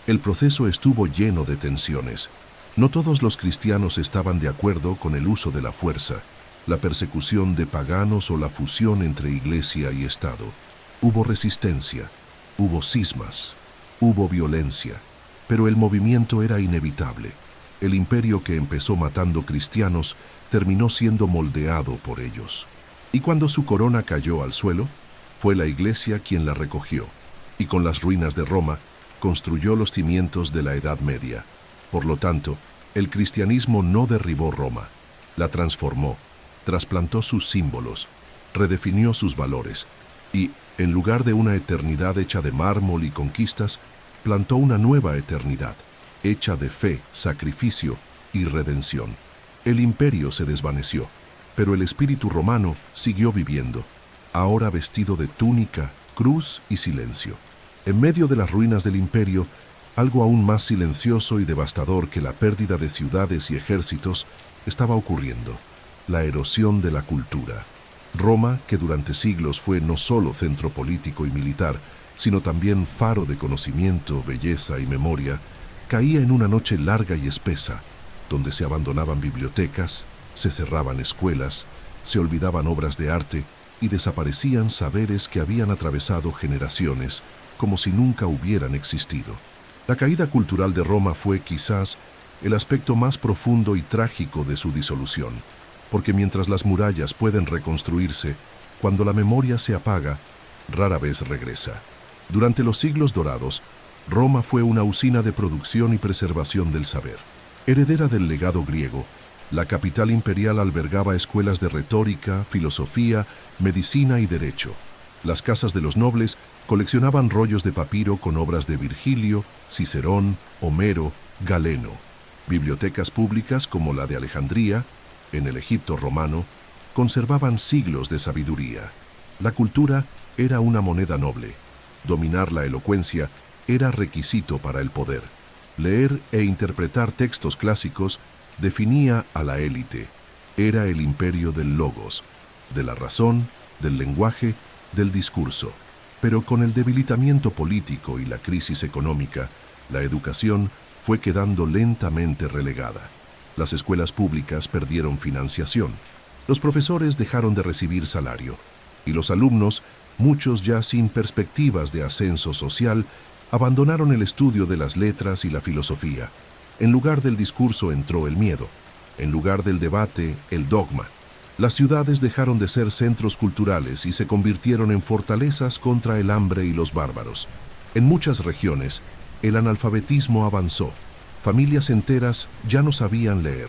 el proceso estuvo lleno de tensiones. No todos los cristianos estaban de acuerdo con el uso de la fuerza, la persecución de paganos o la fusión entre iglesia y Estado. Hubo resistencia, hubo cismas, hubo violencia, pero el movimiento era inevitable. El imperio que empezó matando cristianos terminó siendo moldeado por ellos. Y cuando su corona cayó al suelo, fue la iglesia quien la recogió, y con las ruinas de Roma construyó los cimientos de la Edad Media. Por lo tanto, el cristianismo no derribó Roma, la transformó, trasplantó sus símbolos, redefinió sus valores y, en lugar de una eternidad hecha de mármol y conquistas, plantó una nueva eternidad, hecha de fe, sacrificio y redención. El imperio se desvaneció, pero el espíritu romano siguió viviendo, ahora vestido de túnica, cruz y silencio. En medio de las ruinas del imperio, algo aún más silencioso y devastador que la pérdida de ciudades y ejércitos estaba ocurriendo: la erosión de la cultura. Roma, que durante siglos fue no solo centro político y militar, sino también faro de conocimiento, belleza y memoria, caía en una noche larga y espesa, donde se abandonaban bibliotecas, se cerraban escuelas, se olvidaban obras de arte y desaparecían saberes que habían atravesado generaciones, como si nunca hubieran existido. La caída cultural de Roma fue quizás el aspecto más profundo y trágico de su disolución, porque mientras las murallas pueden reconstruirse, cuando la memoria se apaga, rara vez regresa. Durante los siglos dorados, Roma fue una usina de producción y preservación del saber. Heredera del legado griego, la capital imperial albergaba escuelas de retórica, filosofía, medicina y derecho. Las casas de los nobles coleccionaban rollos de papiro con obras de Virgilio, Cicerón, Homero, Galeno. Bibliotecas públicas como la de Alejandría, en el Egipto romano, conservaban siglos de sabiduría. La cultura era una moneda noble. Dominar la elocuencia era requisito para el poder. Leer e interpretar textos clásicos definía a la élite. Era el imperio del logos, de la razón, del lenguaje, del discurso. Pero con el debilitamiento político y la crisis económica, la educación fue quedando lentamente relegada. Las escuelas públicas perdieron financiación, los profesores dejaron de recibir salario, y los alumnos, muchos ya sin perspectivas de ascenso social, abandonaron el estudio de las letras y la filosofía. En lugar del discurso entró el miedo, en lugar del debate, el dogma. Las ciudades dejaron de ser centros culturales y se convirtieron en fortalezas contra el hambre y los bárbaros. En muchas regiones, el analfabetismo avanzó. Familias enteras ya no sabían leer.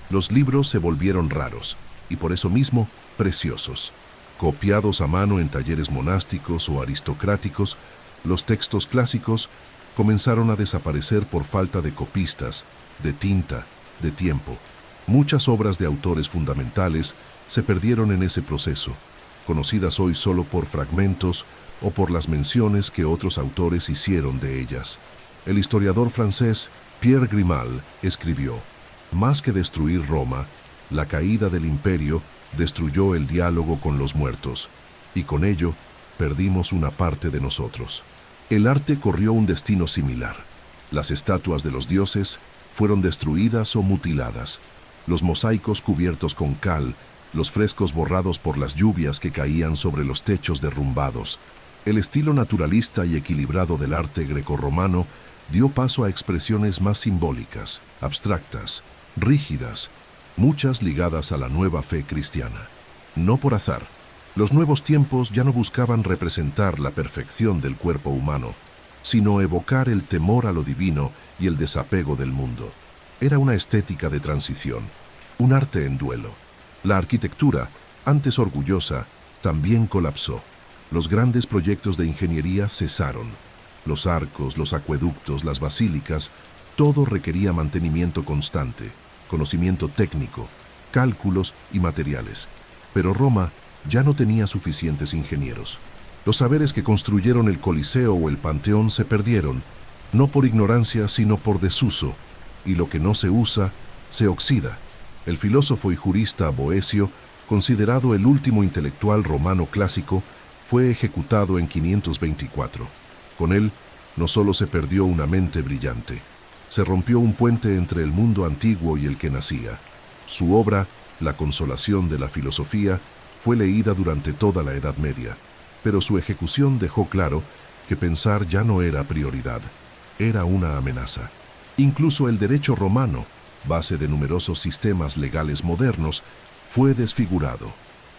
Los libros se volvieron raros y por eso mismo preciosos. Copiados a mano en talleres monásticos o aristocráticos, los textos clásicos comenzaron a desaparecer por falta de copistas, de tinta, de tiempo. Muchas obras de autores fundamentales se perdieron en ese proceso, conocidas hoy solo por fragmentos o por las menciones que otros autores hicieron de ellas. El historiador francés Pierre Grimal escribió: «Más que destruir Roma, la caída del imperio destruyó el diálogo con los muertos, y con ello perdimos una parte de nosotros». El arte corrió un destino similar. Las estatuas de los dioses fueron destruidas o mutiladas, los mosaicos cubiertos con cal, los frescos borrados por las lluvias que caían sobre los techos derrumbados. El estilo naturalista y equilibrado del arte grecorromano dio paso a expresiones más simbólicas, abstractas, rígidas, muchas ligadas a la nueva fe cristiana. No por azar, los nuevos tiempos ya no buscaban representar la perfección del cuerpo humano, sino evocar el temor a lo divino y el desapego del mundo. Era una estética de transición, un arte en duelo. La arquitectura, antes orgullosa, también colapsó. Los grandes proyectos de ingeniería cesaron. Los arcos, los acueductos, las basílicas, todo requería mantenimiento constante, conocimiento técnico, cálculos y materiales. Pero Roma ya no tenía suficientes ingenieros. Los saberes que construyeron el Coliseo o el Panteón se perdieron, no por ignorancia sino por desuso, y lo que no se usa, se oxida. El filósofo y jurista Boecio, considerado el último intelectual romano clásico, fue ejecutado en 524. Con él, no solo se perdió una mente brillante, se rompió un puente entre el mundo antiguo y el que nacía. Su obra, La consolación de la filosofía, fue leída durante toda la Edad Media, pero su ejecución dejó claro que pensar ya no era prioridad, era una amenaza. Incluso el derecho romano, base de numerosos sistemas legales modernos, fue desfigurado.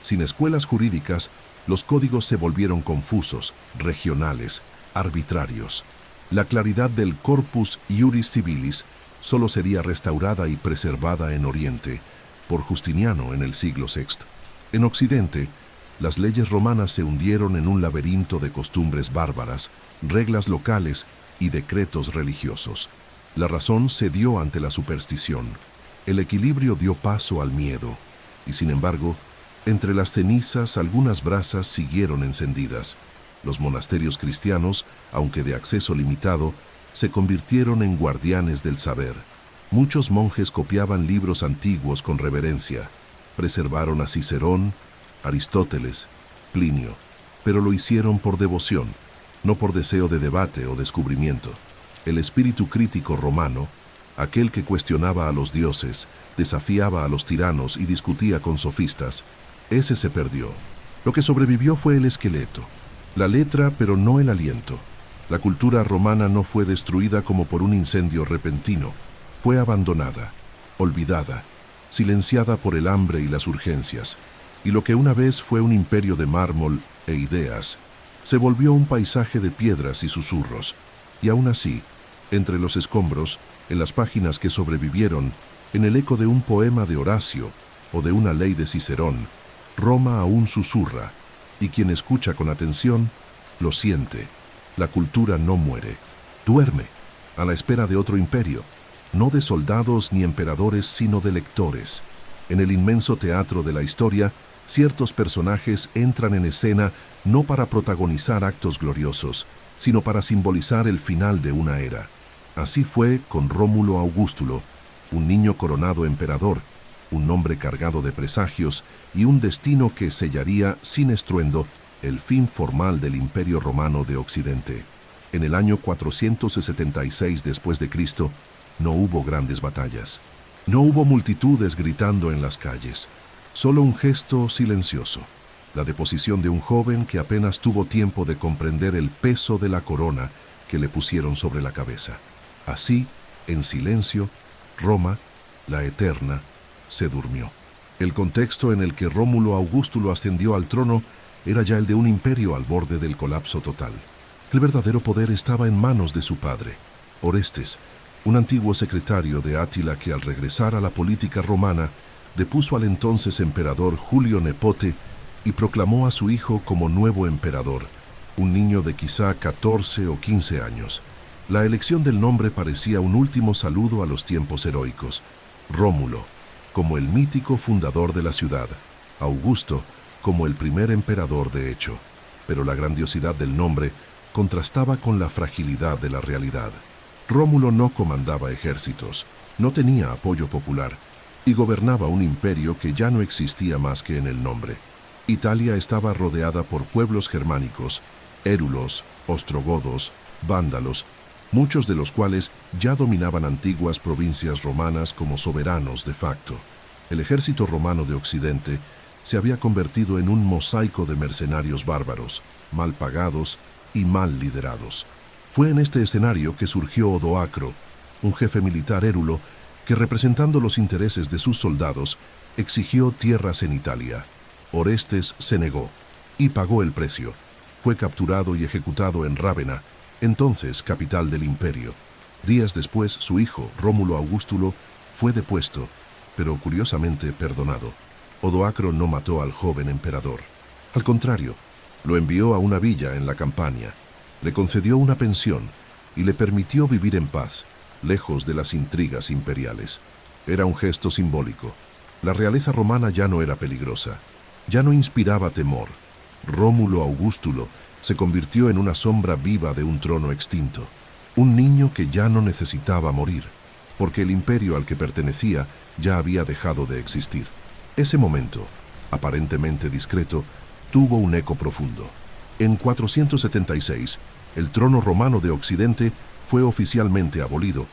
Sin escuelas jurídicas, los códigos se volvieron confusos, regionales, arbitrarios. La claridad del corpus iuris civilis solo sería restaurada y preservada en Oriente, por Justiniano en el siglo VI. En Occidente, las leyes romanas se hundieron en un laberinto de costumbres bárbaras, reglas locales y decretos religiosos. La razón cedió ante la superstición. El equilibrio dio paso al miedo. Y sin embargo, entre las cenizas algunas brasas siguieron encendidas. Los monasterios cristianos, aunque de acceso limitado, se convirtieron en guardianes del saber. Muchos monjes copiaban libros antiguos con reverencia. Preservaron a Cicerón, Aristóteles, Plinio, pero lo hicieron por devoción, no por deseo de debate o descubrimiento. El espíritu crítico romano, aquel que cuestionaba a los dioses, desafiaba a los tiranos y discutía con sofistas, ese se perdió. Lo que sobrevivió fue el esqueleto, la letra pero no el aliento. La cultura romana no fue destruida como por un incendio repentino, fue abandonada, olvidada, silenciada por el hambre y las urgencias. Y lo que una vez fue un imperio de mármol e ideas, se volvió un paisaje de piedras y susurros. Y aún así, entre los escombros, en las páginas que sobrevivieron, en el eco de un poema de Horacio o de una ley de Cicerón, Roma aún susurra, y quien escucha con atención, lo siente. La cultura no muere, duerme, a la espera de otro imperio, no de soldados ni emperadores, sino de lectores. En el inmenso teatro de la historia, ciertos personajes entran en escena no para protagonizar actos gloriosos, sino para simbolizar el final de una era. Así fue con Rómulo Augustulo, un niño coronado emperador, un nombre cargado de presagios y un destino que sellaría sin estruendo el fin formal del Imperio Romano de Occidente. En el año 476 después de Cristo, no hubo grandes batallas. No hubo multitudes gritando en las calles, solo un gesto silencioso, la deposición de un joven que apenas tuvo tiempo de comprender el peso de la corona que le pusieron sobre la cabeza. Así, en silencio, Roma, la eterna, se durmió. El contexto en el que Rómulo Augustulo ascendió al trono era ya el de un imperio al borde del colapso total. El verdadero poder estaba en manos de su padre, Orestes, un antiguo secretario de Átila que al regresar a la política romana depuso al entonces emperador Julio Nepote y proclamó a su hijo como nuevo emperador, un niño de quizá 14 o 15 años. La elección del nombre parecía un último saludo a los tiempos heroicos. Rómulo, como el mítico fundador de la ciudad, Augusto, como el primer emperador de hecho. Pero la grandiosidad del nombre contrastaba con la fragilidad de la realidad. Rómulo no comandaba ejércitos, no tenía apoyo popular y gobernaba un imperio que ya no existía más que en el nombre. Italia estaba rodeada por pueblos germánicos, érulos, ostrogodos, vándalos, muchos de los cuales ya dominaban antiguas provincias romanas como soberanos de facto. El ejército romano de Occidente se había convertido en un mosaico de mercenarios bárbaros, mal pagados y mal liderados. Fue en este escenario que surgió Odoacro, un jefe militar érulo que, representando los intereses de sus soldados, exigió tierras en Italia. Orestes se negó y pagó el precio. Fue capturado y ejecutado en Rávena, entonces capital del imperio. Días después, su hijo, Rómulo Augustulo, fue depuesto, pero curiosamente perdonado. Odoacro no mató al joven emperador. Al contrario, lo envió a una villa en la Campania, le concedió una pensión y le permitió vivir en paz, lejos de las intrigas imperiales. Era un gesto simbólico. La realeza romana ya no era peligrosa, ya no inspiraba temor. Rómulo Augustulo se convirtió en una sombra viva de un trono extinto, un niño que ya no necesitaba morir. porque el imperio al que pertenecía ya había dejado de existir. Ese momento, aparentemente discreto, tuvo un eco profundo. En 476, el trono romano de Occidente fue oficialmente abolido.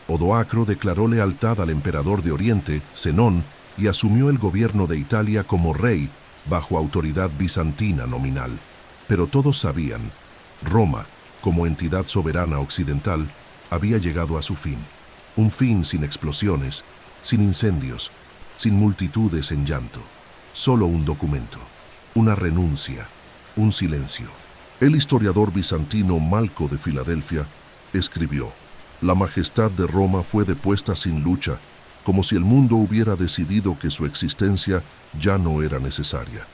Odoacro declaró lealtad al emperador de Oriente, Zenón, y asumió el gobierno de Italia como rey bajo autoridad bizantina nominal. Pero todos sabían, Roma, como entidad soberana occidental, había llegado a su fin. Un fin sin explosiones, sin incendios, sin multitudes en llanto. Solo un documento, una renuncia, un silencio. El historiador bizantino Malco de Filadelfia escribió: «La majestad de Roma fue depuesta sin lucha, como si el mundo hubiera decidido que su existencia ya no era necesaria».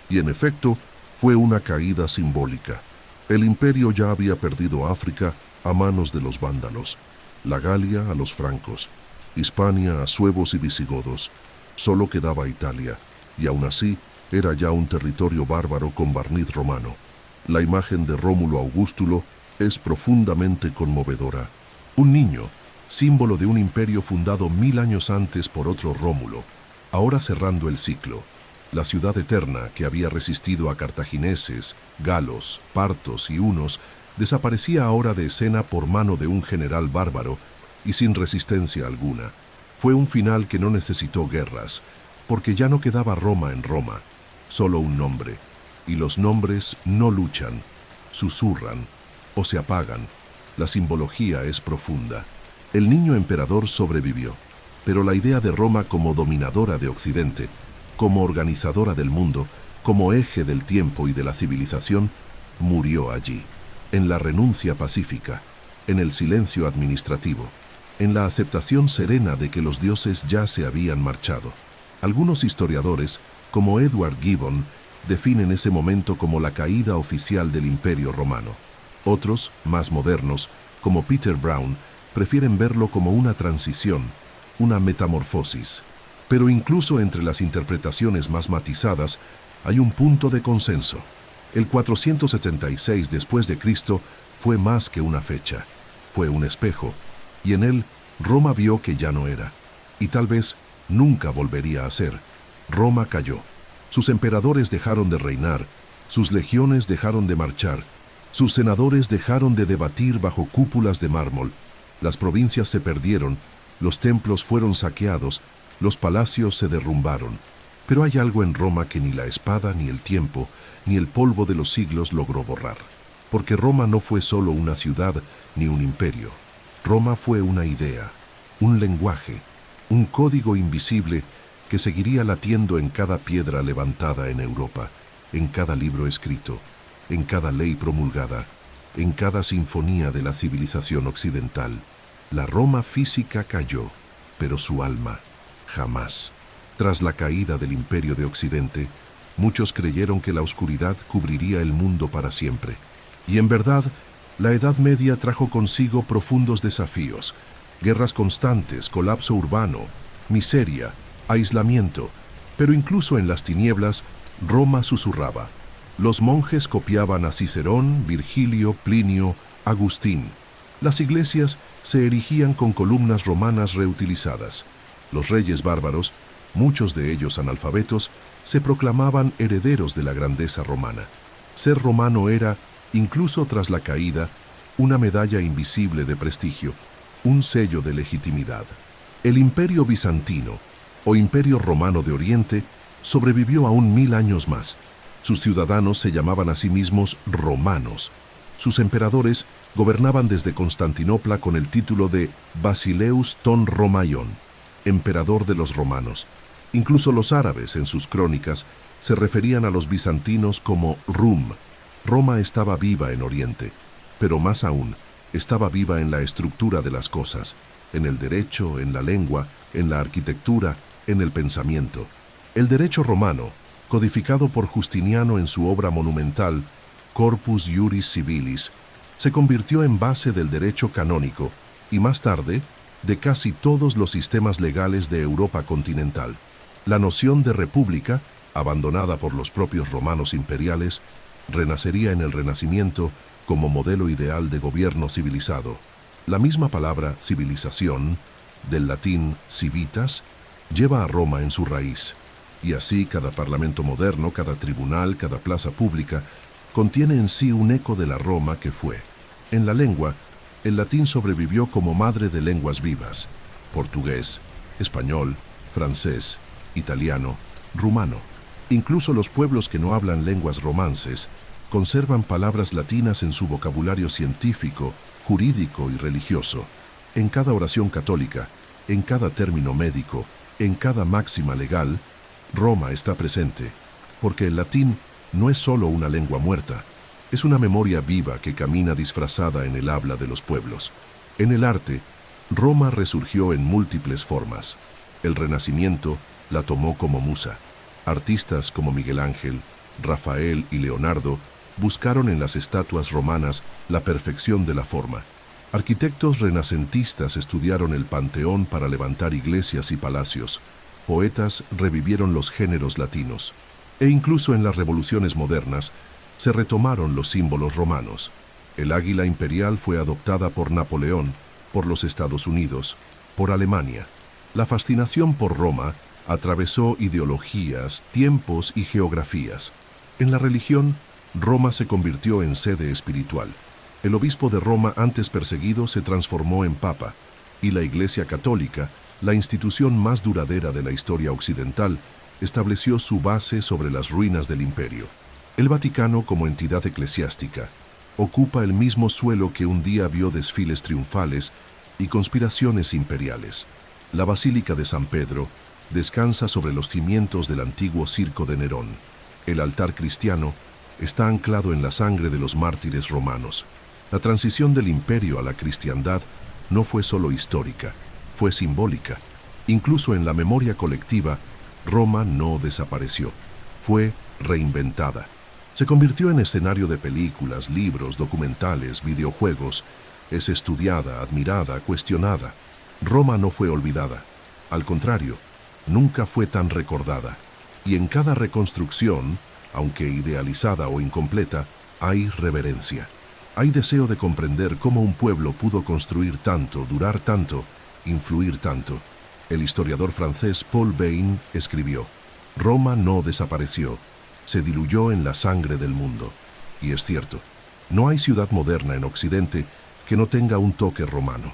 Y en efecto, fue una caída simbólica. El imperio ya había perdido África a manos de los vándalos, la Galia a los francos, Hispania a suevos y visigodos. Solo quedaba Italia, y aún así era ya un territorio bárbaro con barniz romano. La imagen de Rómulo Augustulo es profundamente conmovedora. Un niño, símbolo de un imperio fundado 1000 años antes por otro Rómulo, ahora cerrando el ciclo. La ciudad eterna que había resistido a cartagineses, galos, partos y hunos, desaparecía ahora de escena por mano de un general bárbaro y sin resistencia alguna. Fue un final que no necesitó guerras, porque ya no quedaba Roma en Roma, solo un nombre, y los nombres no luchan, susurran o se apagan. La simbología es profunda. El niño emperador sobrevivió, pero la idea de Roma como dominadora de Occidente, como organizadora del mundo, como eje del tiempo y de la civilización, murió allí, en la renuncia pacífica, en el silencio administrativo, en la aceptación serena de que los dioses ya se habían marchado. Algunos historiadores, como Edward Gibbon, definen ese momento como la caída oficial del Imperio Romano. Otros, más modernos, como Peter Brown, prefieren verlo como una transición, una metamorfosis. Pero incluso entre las interpretaciones más matizadas hay un punto de consenso. El 476 después de Cristo fue más que una fecha, fue un espejo, y en él Roma vio que ya no era, y tal vez nunca volvería a ser. Roma cayó. Sus emperadores dejaron de reinar, sus legiones dejaron de marchar, sus senadores dejaron de debatir bajo cúpulas de mármol, las provincias se perdieron, los templos fueron saqueados, los palacios se derrumbaron. Pero hay algo en Roma que ni la espada, ni el tiempo, ni el polvo de los siglos logró borrar. Porque Roma no fue solo una ciudad ni un imperio. Roma fue una idea, un lenguaje, un código invisible que seguiría latiendo en cada piedra levantada en Europa, en cada libro escrito, en cada ley promulgada, en cada sinfonía de la civilización occidental. La Roma física cayó, pero su alma jamás. Tras la caída del Imperio de Occidente, muchos creyeron que la oscuridad cubriría el mundo para siempre. Y en verdad, la Edad Media trajo consigo profundos desafíos, guerras constantes, colapso urbano, miseria, aislamiento. Pero incluso en las tinieblas, Roma susurraba. Los monjes copiaban a Cicerón, Virgilio, Plinio, Agustín. Las iglesias se erigían con columnas romanas reutilizadas. Los reyes bárbaros, muchos de ellos analfabetos, se proclamaban herederos de la grandeza romana. Ser romano era, incluso tras la caída, una medalla invisible de prestigio, un sello de legitimidad. El Imperio Bizantino, o Imperio Romano de Oriente, sobrevivió aún 1000 años más. Sus ciudadanos se llamaban a sí mismos romanos. Sus emperadores gobernaban desde Constantinopla con el título de Basileus ton Romaion, emperador de los romanos. Incluso los árabes, en sus crónicas, se referían a los bizantinos como Rum. Roma estaba viva en Oriente, pero más aún, estaba viva en la estructura de las cosas, en el derecho, en la lengua, en la arquitectura, en el pensamiento. El derecho romano, codificado por Justiniano en su obra monumental, Corpus Juris Civilis, se convirtió en base del derecho canónico y más tarde, de casi todos los sistemas legales de Europa continental. La noción de república, abandonada por los propios romanos imperiales, renacería en el Renacimiento como modelo ideal de gobierno civilizado. La misma palabra civilización del latín civitas, lleva a Roma en su raíz. Y así cada parlamento moderno, cada tribunal, cada plaza pública, contiene en sí un eco de la Roma que fue. En la lengua, el latín sobrevivió como madre de lenguas vivas: portugués, español, francés, italiano, rumano. Incluso los pueblos que no hablan lenguas romances conservan palabras latinas en su vocabulario científico, jurídico y religioso. En cada oración católica, en cada término médico, en cada máxima legal, Roma está presente, porque el latín no es solo una lengua muerta, es una memoria viva que camina disfrazada en el habla de los pueblos. En el arte, Roma resurgió en múltiples formas. El Renacimiento la tomó como musa. Artistas como Miguel Ángel, Rafael y Leonardo buscaron en las estatuas romanas la perfección de la forma. Arquitectos renacentistas estudiaron el Panteón para levantar iglesias y palacios. Poetas revivieron los géneros latinos. E incluso en las revoluciones modernas se retomaron los símbolos romanos. El águila imperial fue adoptada por Napoleón, por los Estados Unidos, por Alemania. La fascinación por Roma atravesó ideologías, tiempos y geografías. En la religión, Roma se convirtió en sede espiritual. El obispo de Roma, antes perseguido, se transformó en papa, y la Iglesia Católica, la institución más duradera de la historia occidental, estableció su base sobre las ruinas del imperio. El Vaticano, como entidad eclesiástica, ocupa el mismo suelo que un día vio desfiles triunfales y conspiraciones imperiales. La Basílica de San Pedro descansa sobre los cimientos del antiguo circo de Nerón. El altar cristiano está anclado en la sangre de los mártires romanos. La transición del imperio a la cristiandad no fue solo histórica, fue simbólica. Incluso en la memoria colectiva, Roma no desapareció, fue reinventada. Se convirtió en escenario de películas, libros, documentales, videojuegos. Es estudiada, admirada, cuestionada. Roma no fue olvidada. Al contrario, nunca fue tan recordada. Y en cada reconstrucción, aunque idealizada o incompleta, hay reverencia. Hay deseo de comprender cómo un pueblo pudo construir tanto, durar tanto, influir tanto. El historiador francés Paul Bain escribió: Roma no desapareció, se diluyó en la sangre del mundo. Y es cierto, no hay ciudad moderna en Occidente que no tenga un toque romano.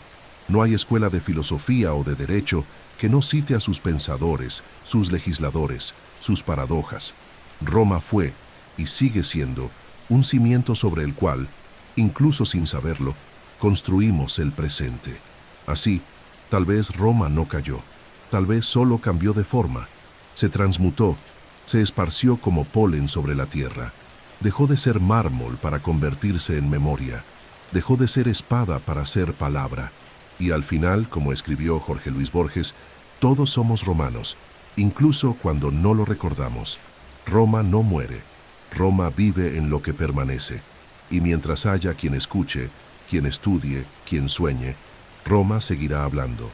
No hay escuela de filosofía o de derecho que no cite a sus pensadores, sus legisladores, sus paradojas. Roma fue, y sigue siendo, un cimiento sobre el cual, incluso sin saberlo, construimos el presente. Así, tal vez Roma no cayó, tal vez solo cambió de forma, se transmutó, se esparció como polen sobre la tierra, dejó de ser mármol para convertirse en memoria, dejó de ser espada para ser palabra, y al final, como escribió Jorge Luis Borges, todos somos romanos, incluso cuando no lo recordamos. Roma no muere, Roma vive en lo que permanece, y mientras haya quien escuche, quien estudie, quien sueñe, Roma seguirá hablando.